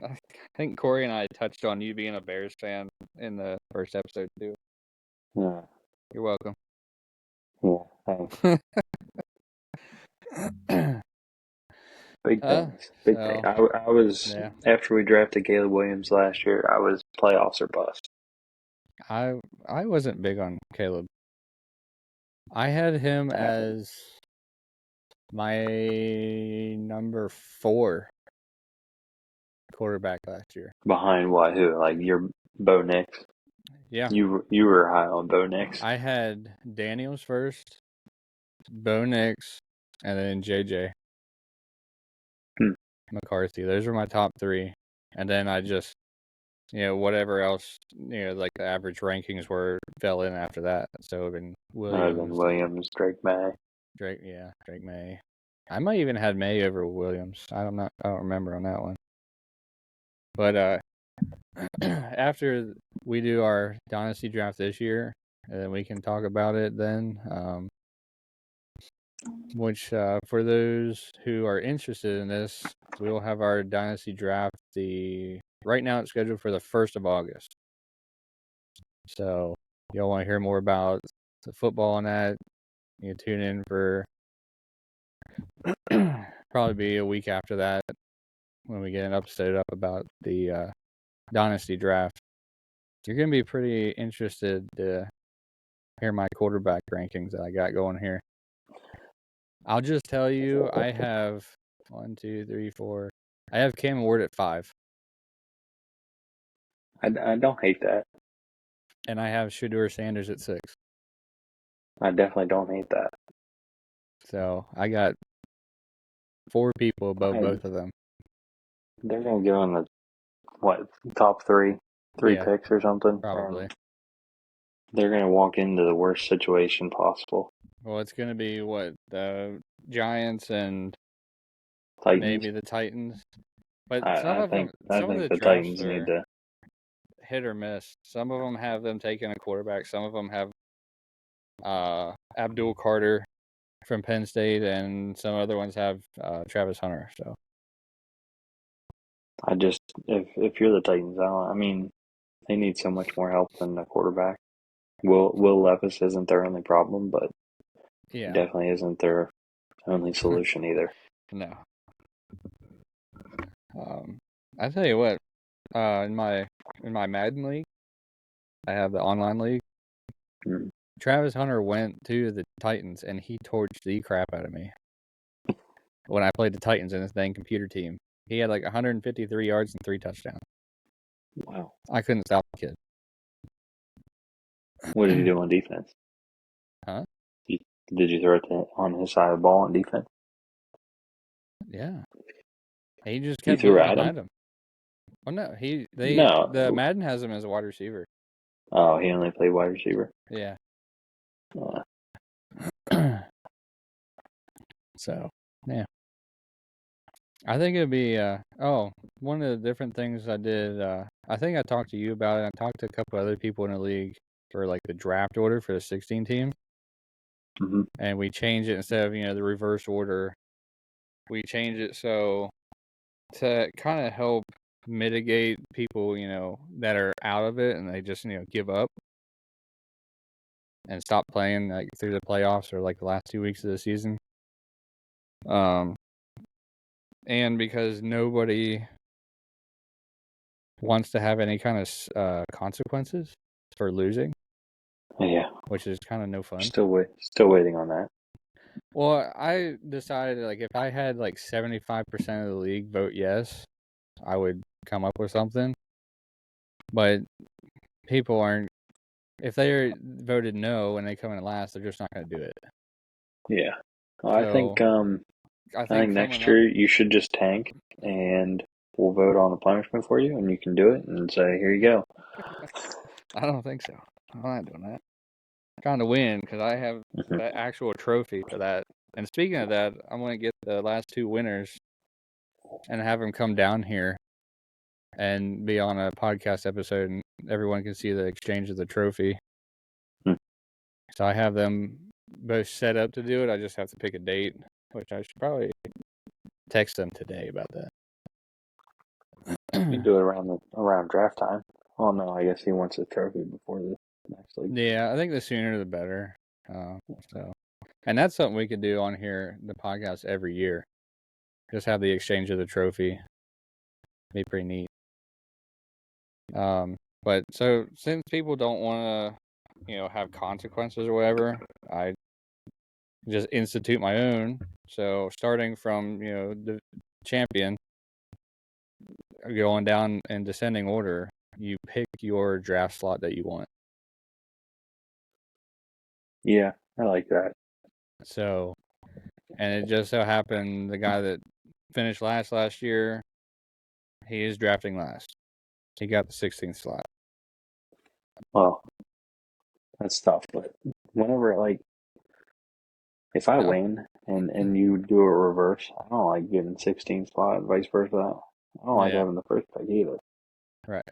S1: I think Corey and I touched on you being a Bears fan in the first episode too.
S2: Yeah.
S1: You're welcome.
S2: Yeah, thanks. Big things. Big thing. I was after we drafted Caleb Williams last year, I was playoffs or bust.
S1: I wasn't big on Caleb. I had him as my number 4 quarterback last year.
S2: Behind what? Who? Like your Bo Nix?
S1: Yeah.
S2: You were high on Bo Nix.
S1: I had Daniels first, Bo Nix, and then JJ McCarthy. Those were my top 3. And then I just, whatever else, like the average rankings fell in after that. So then
S2: Williams, Drake May.
S1: Drake May. I might even had May over Williams. I don't remember on that one. But after we do our dynasty draft this year, and then we can talk about it then. Which for those who are interested in this, we will have our dynasty draft. Right now it's scheduled for the 1st of August. So y'all want to hear more about the football on that? You tune in for probably be a week after that when we get an episode up about the dynasty draft. You're going to be pretty interested to hear my quarterback rankings that I got going here. I'll just tell you, I have 1, 2, 3, 4. I have Cam Ward at 5.
S2: I don't hate that.
S1: And I have Shedeur Sanders at 6.
S2: I definitely don't hate that.
S1: So I got 4 people above both of them.
S2: They're gonna give him the top three
S1: Yeah,
S2: picks or something.
S1: probably.
S2: And they're gonna walk into the worst situation possible.
S1: Well, it's gonna be the Giants and
S2: Titans.
S1: maybe the Titans. But
S2: I think
S1: some of the
S2: the
S1: drafts
S2: Titans need
S1: are
S2: to.
S1: hit or miss. Some of them have them taking a quarterback. Some of them have Abdul Carter from Penn State, and some other ones have Travis Hunter. So
S2: I just if you're the Titans, I mean, they need so much more help than the quarterback. Will Levis isn't their only problem, but
S1: yeah,
S2: definitely isn't their only solution either.
S1: no. I tell you what, in my Madden league, I have the online league.
S2: Mm.
S1: Travis Hunter went to the Titans, and he torched the crap out of me when I played the Titans in this dang computer team. He had like 153 yards and 3 touchdowns.
S2: Wow.
S1: I couldn't stop the kid.
S2: What did he do on defense?
S1: Huh?
S2: Did you throw it on his side of the ball on defense?
S1: Yeah. He just
S2: You
S1: kept
S2: threw
S1: getting
S2: at him?
S1: behind him. Oh no, the
S2: No.
S1: Madden has him as a wide receiver.
S2: Oh, he only played wide receiver.
S1: Yeah. So, yeah. I think it'd be one of the different things I did, I think I talked to you about it. I talked to a couple other people in the league for like the draft order for the 16 team.
S2: Mm-hmm.
S1: And we changed it instead of, the reverse order. We changed it so to kind of help mitigate people, that are out of it and they just, give up and stop playing like through the playoffs or like the last 2 weeks of the season. And because nobody wants to have any kind of consequences for losing,
S2: Yeah.
S1: which is kind of no fun.
S2: Still waiting on that.
S1: Well, I decided like if I had like 75% of the league vote yes, I would come up with something. But people aren't. If they voted no and they come in last, they're just not going to do it.
S2: Yeah. Well,
S1: So,
S2: I think next
S1: coming up,
S2: year you should just tank and we'll vote on a punishment for you and you can do it and say, here you go.
S1: I don't think so. I'm not doing that. I'm trying to win because I have the actual trophy for that. And speaking of that, I'm going to get the last 2 winners and have them come down here and be on a podcast episode, and everyone can see the exchange of the trophy. So I have them both set up to do it. I just have to pick a date, which I should probably text them today about that.
S2: You do it around draft time. Oh no, I guess he wants a trophy before the next league.
S1: Yeah, I think the sooner the better. And that's something we could do on here, the podcast every year. Just have the exchange of the trophy. Be pretty neat. But so since people don't want to, have consequences or whatever, I just institute my own. So starting from, the champion, going down in descending order, you pick your draft slot that you want.
S2: Yeah, I like that.
S1: So, and it just so happened the guy that finished last year, he is drafting last. He got the 16th slot.
S2: Well, that's tough, but whenever if I win and you do a reverse, I don't like getting 16th spot, vice versa. I don't like having the first pick either.
S1: Right.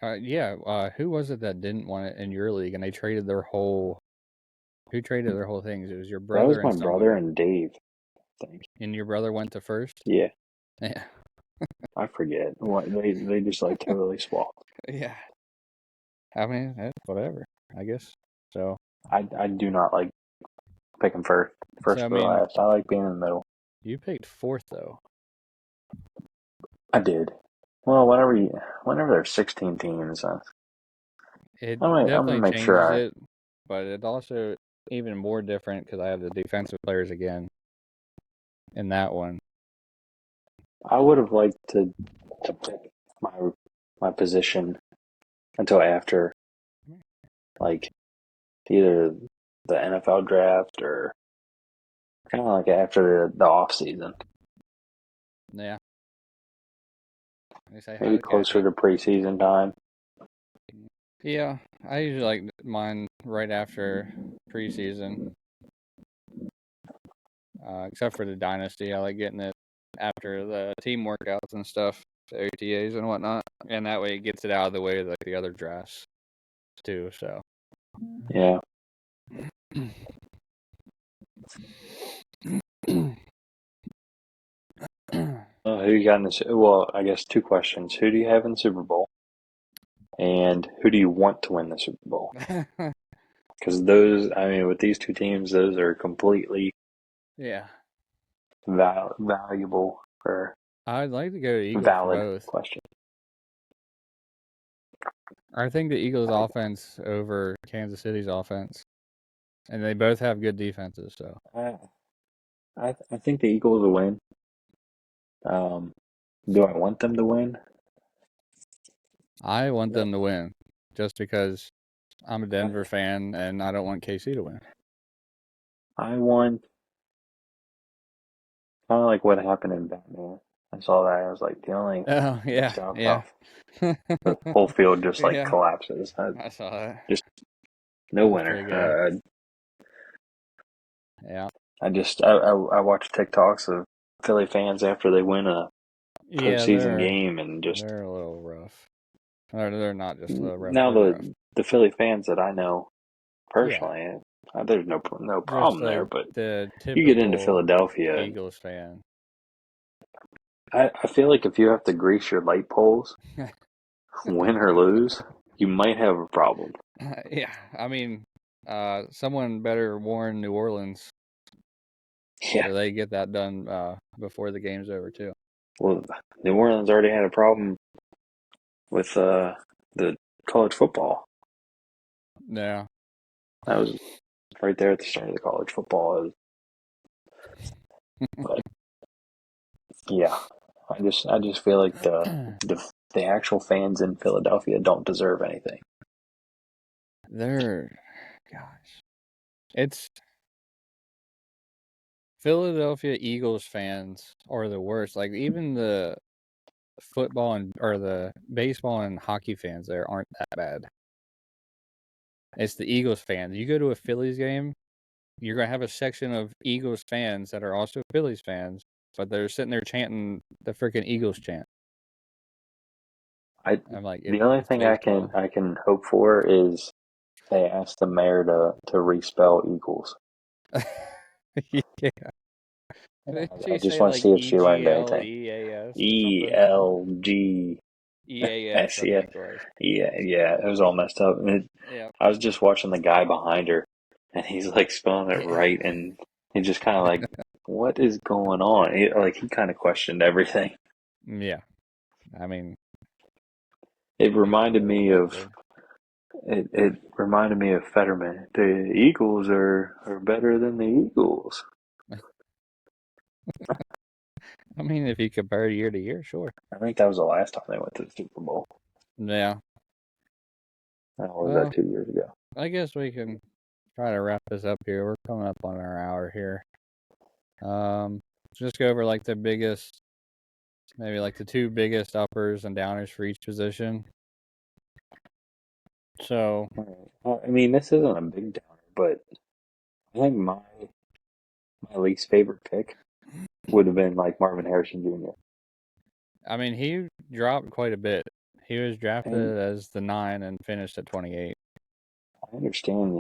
S1: Who was it that didn't want it in your league and they traded their whole who traded their whole things? It was your brother
S2: That was
S1: and
S2: my
S1: somebody.
S2: brother and Dave, I think.
S1: And your brother went to first?
S2: Yeah.
S1: Yeah.
S2: I forget. They just totally swapped.
S1: Yeah. I mean, whatever, I guess. So
S2: I do not like picking first
S1: I
S2: for
S1: mean,
S2: last. I like being in the middle.
S1: you picked 4th though.
S2: I did. Well, whenever there's 16 teams,
S1: It
S2: I'm gonna
S1: definitely
S2: make sure
S1: changes it, but it also even more different because I have the defensive players again in that one.
S2: I would have liked to pick my position until after either the NFL draft or Kind of like after the off season,
S1: Yeah. They say hi
S2: maybe
S1: to
S2: closer
S1: Kathy.
S2: to preseason time.
S1: Yeah, I usually like mine right after preseason. Except for the dynasty, I like getting it after the team workouts and stuff, the OTAs and whatnot, and that way it gets it out of the way of like the other drafts too. So
S2: Yeah. Who you got in the? Well, I guess two questions. Who do you have in the Super Bowl, and who do you want to win the Super Bowl? Because those, I mean, with these two teams, those are completely
S1: yeah,
S2: valuable or
S1: I'd like to go to Eagles for
S2: valid
S1: both.
S2: question.
S1: I think the Eagles'
S2: I,
S1: offense over Kansas City's offense, and they both have good defenses. So
S2: I, I think the Eagles will win. Um, do I want them to win?
S1: I want
S2: No.
S1: them to win, just because I'm a Denver fan and I don't want KC to win.
S2: I want kind of like what happened in Batman. I saw that. I was like, the only
S1: Oh yeah,
S2: messed up
S1: yeah,
S2: how the whole field just like
S1: yeah.
S2: collapses.
S1: I saw that.
S2: Just no
S1: It was pretty good.
S2: winner.
S1: Yeah,
S2: I watch TikToks of Philly fans after they win a
S1: yeah.
S2: postseason game and just
S1: They're a little rough. They're not just a little rough.
S2: now
S1: They're rough.
S2: the Philly fans that I know
S1: Yeah,
S2: personally, there's no
S1: just
S2: problem there.
S1: like
S2: But
S1: the
S2: you get into
S1: typical
S2: Philadelphia,
S1: Eagles fan.
S2: I feel like if you have to grease your light poles, win or lose, you might have a problem.
S1: Yeah, I mean, someone better warn New Orleans
S2: Yeah,
S1: so they get that done before the game's over too.
S2: well, New Orleans already had a problem with the college football.
S1: Yeah.
S2: That was right there at the start of the college football. But yeah, I just feel like the actual fans in Philadelphia don't deserve anything.
S1: They're, gosh, it's Philadelphia Eagles fans are the worst. Like even the football and or the baseball and hockey fans there aren't that bad. It's the Eagles fans. You go to a Phillies game, you're gonna have a section of Eagles fans that are also Phillies fans, but they're sitting there chanting the freaking Eagles chant.
S2: I
S1: I'm like,
S2: the only
S1: it's
S2: thing
S1: baseball.
S2: I can hope for is they ask the mayor to respell Eagles.
S1: Yeah. Didn't
S2: I
S1: she
S2: just
S1: say
S2: want to
S1: like
S2: see if she learned anything.
S1: EGLEAS or something?
S2: ELGS.
S1: EAS, I
S2: Yeah,
S1: think it was.
S2: yeah. It was all messed up.
S1: Yeah.
S2: I was just watching the guy behind her, and he's like spelling it right, and he just kind of like, what is going on? He kind of questioned everything.
S1: Yeah. I mean,
S2: It
S1: he's a
S2: reminded
S1: little
S2: me of
S1: stupid.
S2: it reminded me of Fetterman. The Eagles are better than the Eagles.
S1: I mean, if you compare year to year, sure.
S2: I think that was the last time they went to the Super Bowl.
S1: Yeah.
S2: Or was that
S1: Well,
S2: 2 years ago?
S1: I guess we can try to wrap this up here. We're coming up on our hour here. Um, just go over like the biggest, maybe like the two biggest uppers and downers for each position. So,
S2: All right. Well, I mean, this isn't a big downer, but I think my least favorite pick would have been like Marvin Harrison Jr.
S1: I mean, he dropped quite a bit. He was
S2: And
S1: drafted as the 9 and finished at 28.
S2: I understand,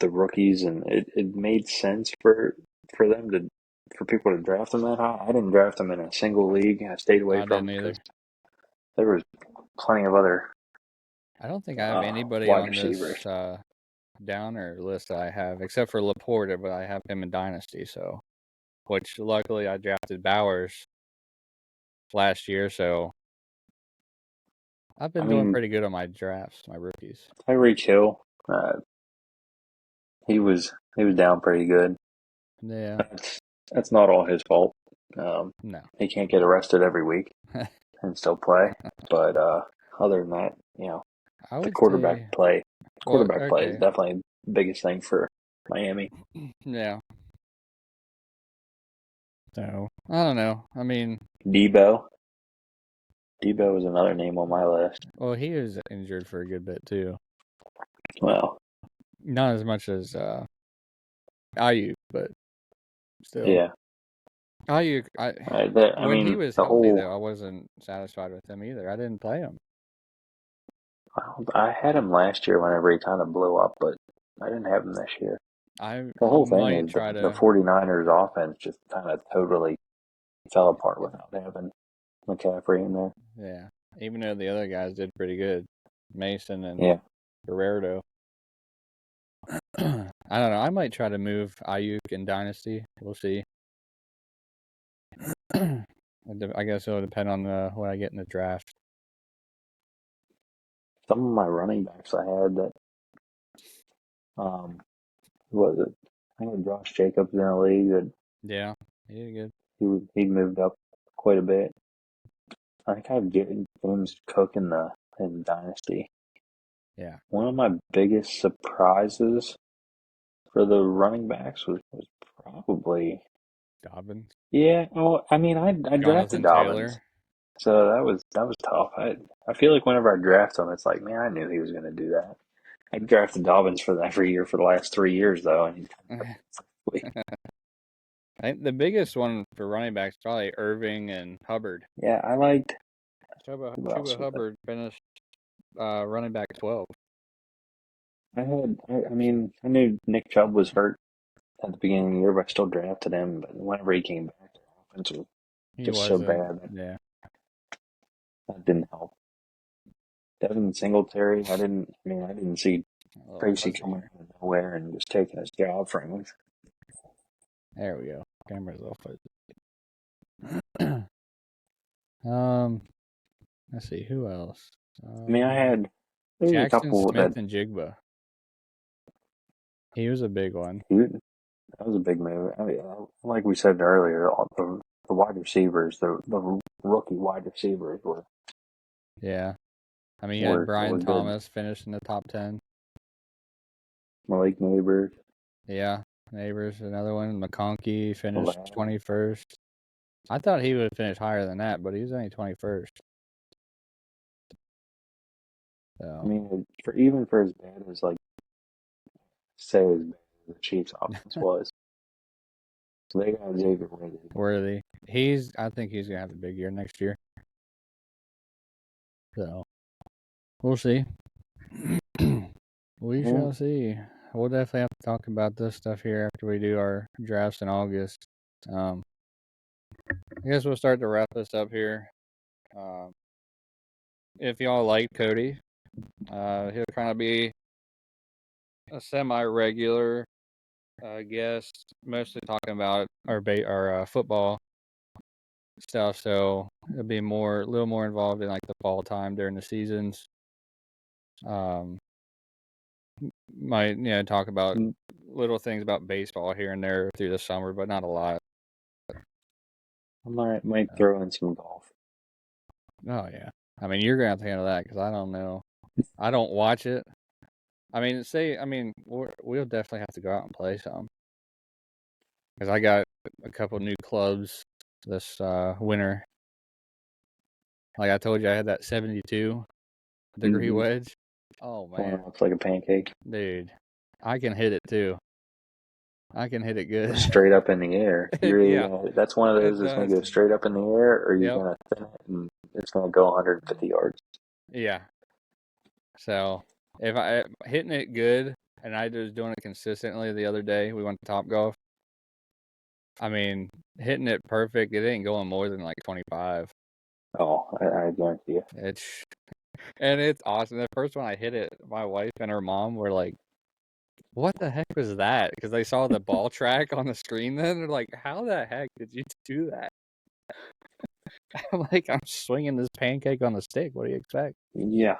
S2: the rookies, and it made sense for them to for people to draft them that high. I didn't draft them in a single league. I stayed away
S1: I
S2: from
S1: didn't
S2: because
S1: either.
S2: there was plenty of other
S1: I don't think I have anybody
S2: wide
S1: on
S2: receivers.
S1: this downer list that I have, except for Laporta, but I have him in Dynasty, so which luckily I drafted Bowers last year, so I've
S2: I
S1: been doing
S2: mean,
S1: pretty good on my drafts, my rookies.
S2: Tyreek Hill, he was down pretty good.
S1: Yeah,
S2: That's not all his fault.
S1: no.
S2: He can't get arrested every week and still play. But other than that,
S1: I
S2: the
S1: would say, well,
S2: quarterback play is
S1: okay,
S2: definitely the biggest thing for Miami.
S1: yeah. So I don't know. I mean,
S2: Debo. Debo was another name on my list.
S1: well, he was injured for a good bit too.
S2: Well,
S1: Not as much as Ayuk, but still.
S2: yeah.
S1: Ayuk,
S2: I
S1: when he
S2: mean,
S1: was
S2: the
S1: healthy
S2: whole.
S1: though, I wasn't satisfied with him either. I didn't play him.
S2: I had him last year whenever he kind of blew up, but I didn't have him this year.
S1: I
S2: The whole thing
S1: might
S2: is
S1: try
S2: the
S1: to,
S2: 49ers offense just kind of totally fell apart without having McCaffrey in there.
S1: yeah. Even though the other guys did pretty good, Mason and
S2: Yeah.
S1: Guerrero. I don't know. I might try to move Ayuk in Dynasty. We'll see. I guess it'll depend on what I get in the draft.
S2: Some of my running backs I had that, who was it? I had Josh Jacobs in the league that
S1: Yeah, he did good.
S2: he moved up quite a bit. I think I had James Cook in Dynasty.
S1: Yeah,
S2: One of my biggest surprises for the running backs was probably
S1: Dobbins,
S2: yeah. Oh, I mean, I drafted
S1: Jonathan
S2: Dobbins,
S1: Taylor.
S2: so that was tough. I feel like whenever I draft him, it's like, man, I knew he was going to do that. I drafted Dobbins for every year for the last 3 years though, and
S1: I think the biggest one for running backs probably Irving and Hubbard.
S2: yeah, I liked who else
S1: Chuba
S2: was there?
S1: Hubbard finished running back 12.
S2: I mean, I knew Nick Chubb was hurt at the beginning of the year, but I still drafted him. But whenever he came back, the offense was
S1: He
S2: just so
S1: wasn't.
S2: bad that
S1: Yeah,
S2: that didn't help. Devin Singletary, I didn't see
S1: a little
S2: Tracy
S1: fuzzy
S2: coming
S1: here.
S2: out of nowhere and just taking his job from him.
S1: There we go. Camera's a little fuzzy. um, let's see who else.
S2: I mean, there was a
S1: Jackson
S2: couple that
S1: Smith and Jigba. He was a big one.
S2: that was a big move. I mean, like we said earlier, the wide receivers, the rookie wide receivers
S1: Yeah, I mean, you had
S2: were
S1: Brian
S2: good.
S1: Thomas finish in the top 10.
S2: Malik Neighbors,
S1: Yeah, Neighbors, another one. McConkey finished
S2: Ladd.
S1: 21st. I thought he would finish higher than that, but he was only 21st.
S2: I
S1: So
S2: mean, for as bad as say as bad as the Chiefs offense was, they got Xavier
S1: worthy. I think he's gonna have a big year next year. So we'll see. We
S2: Yeah.
S1: shall see. We'll definitely have to talk about this stuff here after we do our drafts in August. I guess we'll start to wrap this up here. Um, if y'all like Cody, he'll kind of be a semi-regular guest, mostly talking about our football stuff. So it'll be a little more involved in like the fall time during the seasons. Um, might talk about little things about baseball here and there through the summer, but not a lot.
S2: I might throw in some golf.
S1: Oh yeah, I mean you're gonna have to handle that because I don't know. I don't watch it. We'll definitely have to go out and play some because I got a couple new clubs this winter. Like I told you, I had that 72-degree
S2: Mm-hmm.
S1: wedge. Oh
S2: One
S1: man,
S2: looks like a pancake.
S1: dude, I can hit it too. I can hit it good.
S2: Straight up in the air. You're either
S1: Yeah,
S2: gonna, that's one of
S1: it
S2: those that's gonna
S1: does.
S2: go straight up in the air, or you're
S1: Yep.
S2: gonna thin it and it's gonna go 150 yards.
S1: Yeah. So if I hitting it good and I was doing it consistently the other day, we went to Topgolf. I mean, hitting it perfect, it ain't going more than like 25.
S2: Oh, I guarantee you.
S1: It's awesome. The first one I hit it, my wife and her mom were like, "What the heck was that?" Because they saw the ball track on the screen. Then they're like, "How the heck did you do that?" I'm like, "I'm swinging this pancake on the stick. What do you expect?"
S2: Yeah.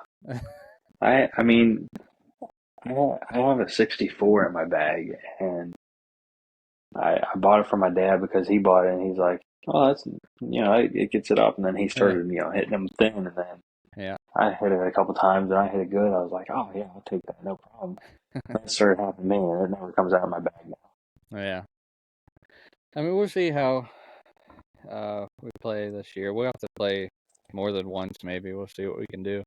S2: I mean, I have a 64 in my bag, and I bought it for my dad because he bought it, and he's like, "Oh, that's it gets it up," and then he started hitting them thin, and then
S1: Yeah.
S2: I hit it a couple times, and I hit it good. I was like, "Oh yeah, I'll take that, no problem." That started happening to me, and it never comes out of my bag now.
S1: Yeah. I mean, we'll see how we play this year. We'll have to play more than once, maybe. We'll see what we can do.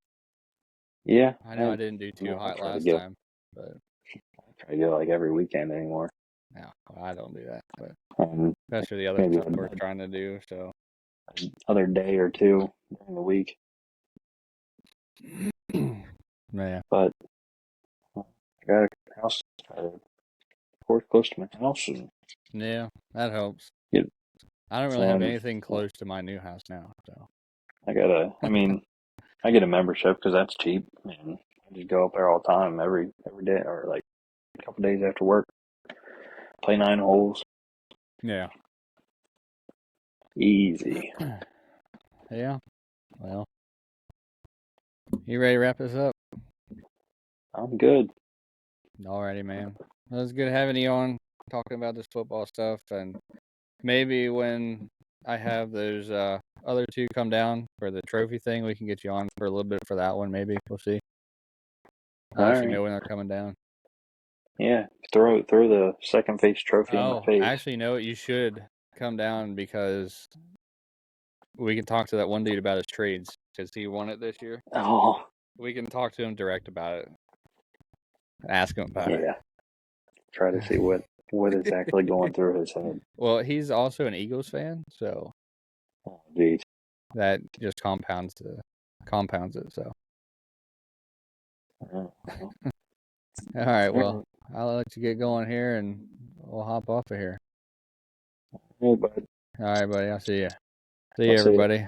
S2: Yeah.
S1: I know I didn't do too hot last time, but
S2: I try to go like every weekend anymore.
S1: no, I don't do that. But
S2: And
S1: especially the other
S2: maybe
S1: stuff we're trying to do. So
S2: another day or two during the week.
S1: yeah,
S2: But I got a house, course close to my house, and
S1: yeah, that helps.
S2: get
S1: I don't really have
S2: some.
S1: anything close to my new house now, so
S2: I mean, I get a membership because that's cheap, and I just go up there all the time, every day, or like a couple days after work. Play 9 holes.
S1: yeah,
S2: Easy.
S1: yeah. Well, you ready to wrap this up?
S2: I'm good.
S1: Alrighty, man. It was good having you on, talking about this football stuff, and maybe when I have those other two come down for the trophy thing, we can get you on for a little bit for that one. Maybe we'll see. I'll
S2: All
S1: let you
S2: right.
S1: know when they're coming down.
S2: Yeah. Throw the second face trophy in my
S1: Oh,
S2: face.
S1: actually, you know what? You should come down because we can talk to that one dude about his trades because he won it this year.
S2: Oh.
S1: We can talk to him direct about it. Ask him about
S2: Yeah. Try to see what is actually going through his head.
S1: Well, he's also an Eagles fan, so
S2: Oh, geez.
S1: that just compounds it. So,
S2: Oh, well.
S1: all right, well,
S2: All
S1: I'll let you get going here, and we'll hop off of here.
S2: right, bud.
S1: All right, buddy. I'll see you. See you,
S2: I'll see you.
S1: everybody.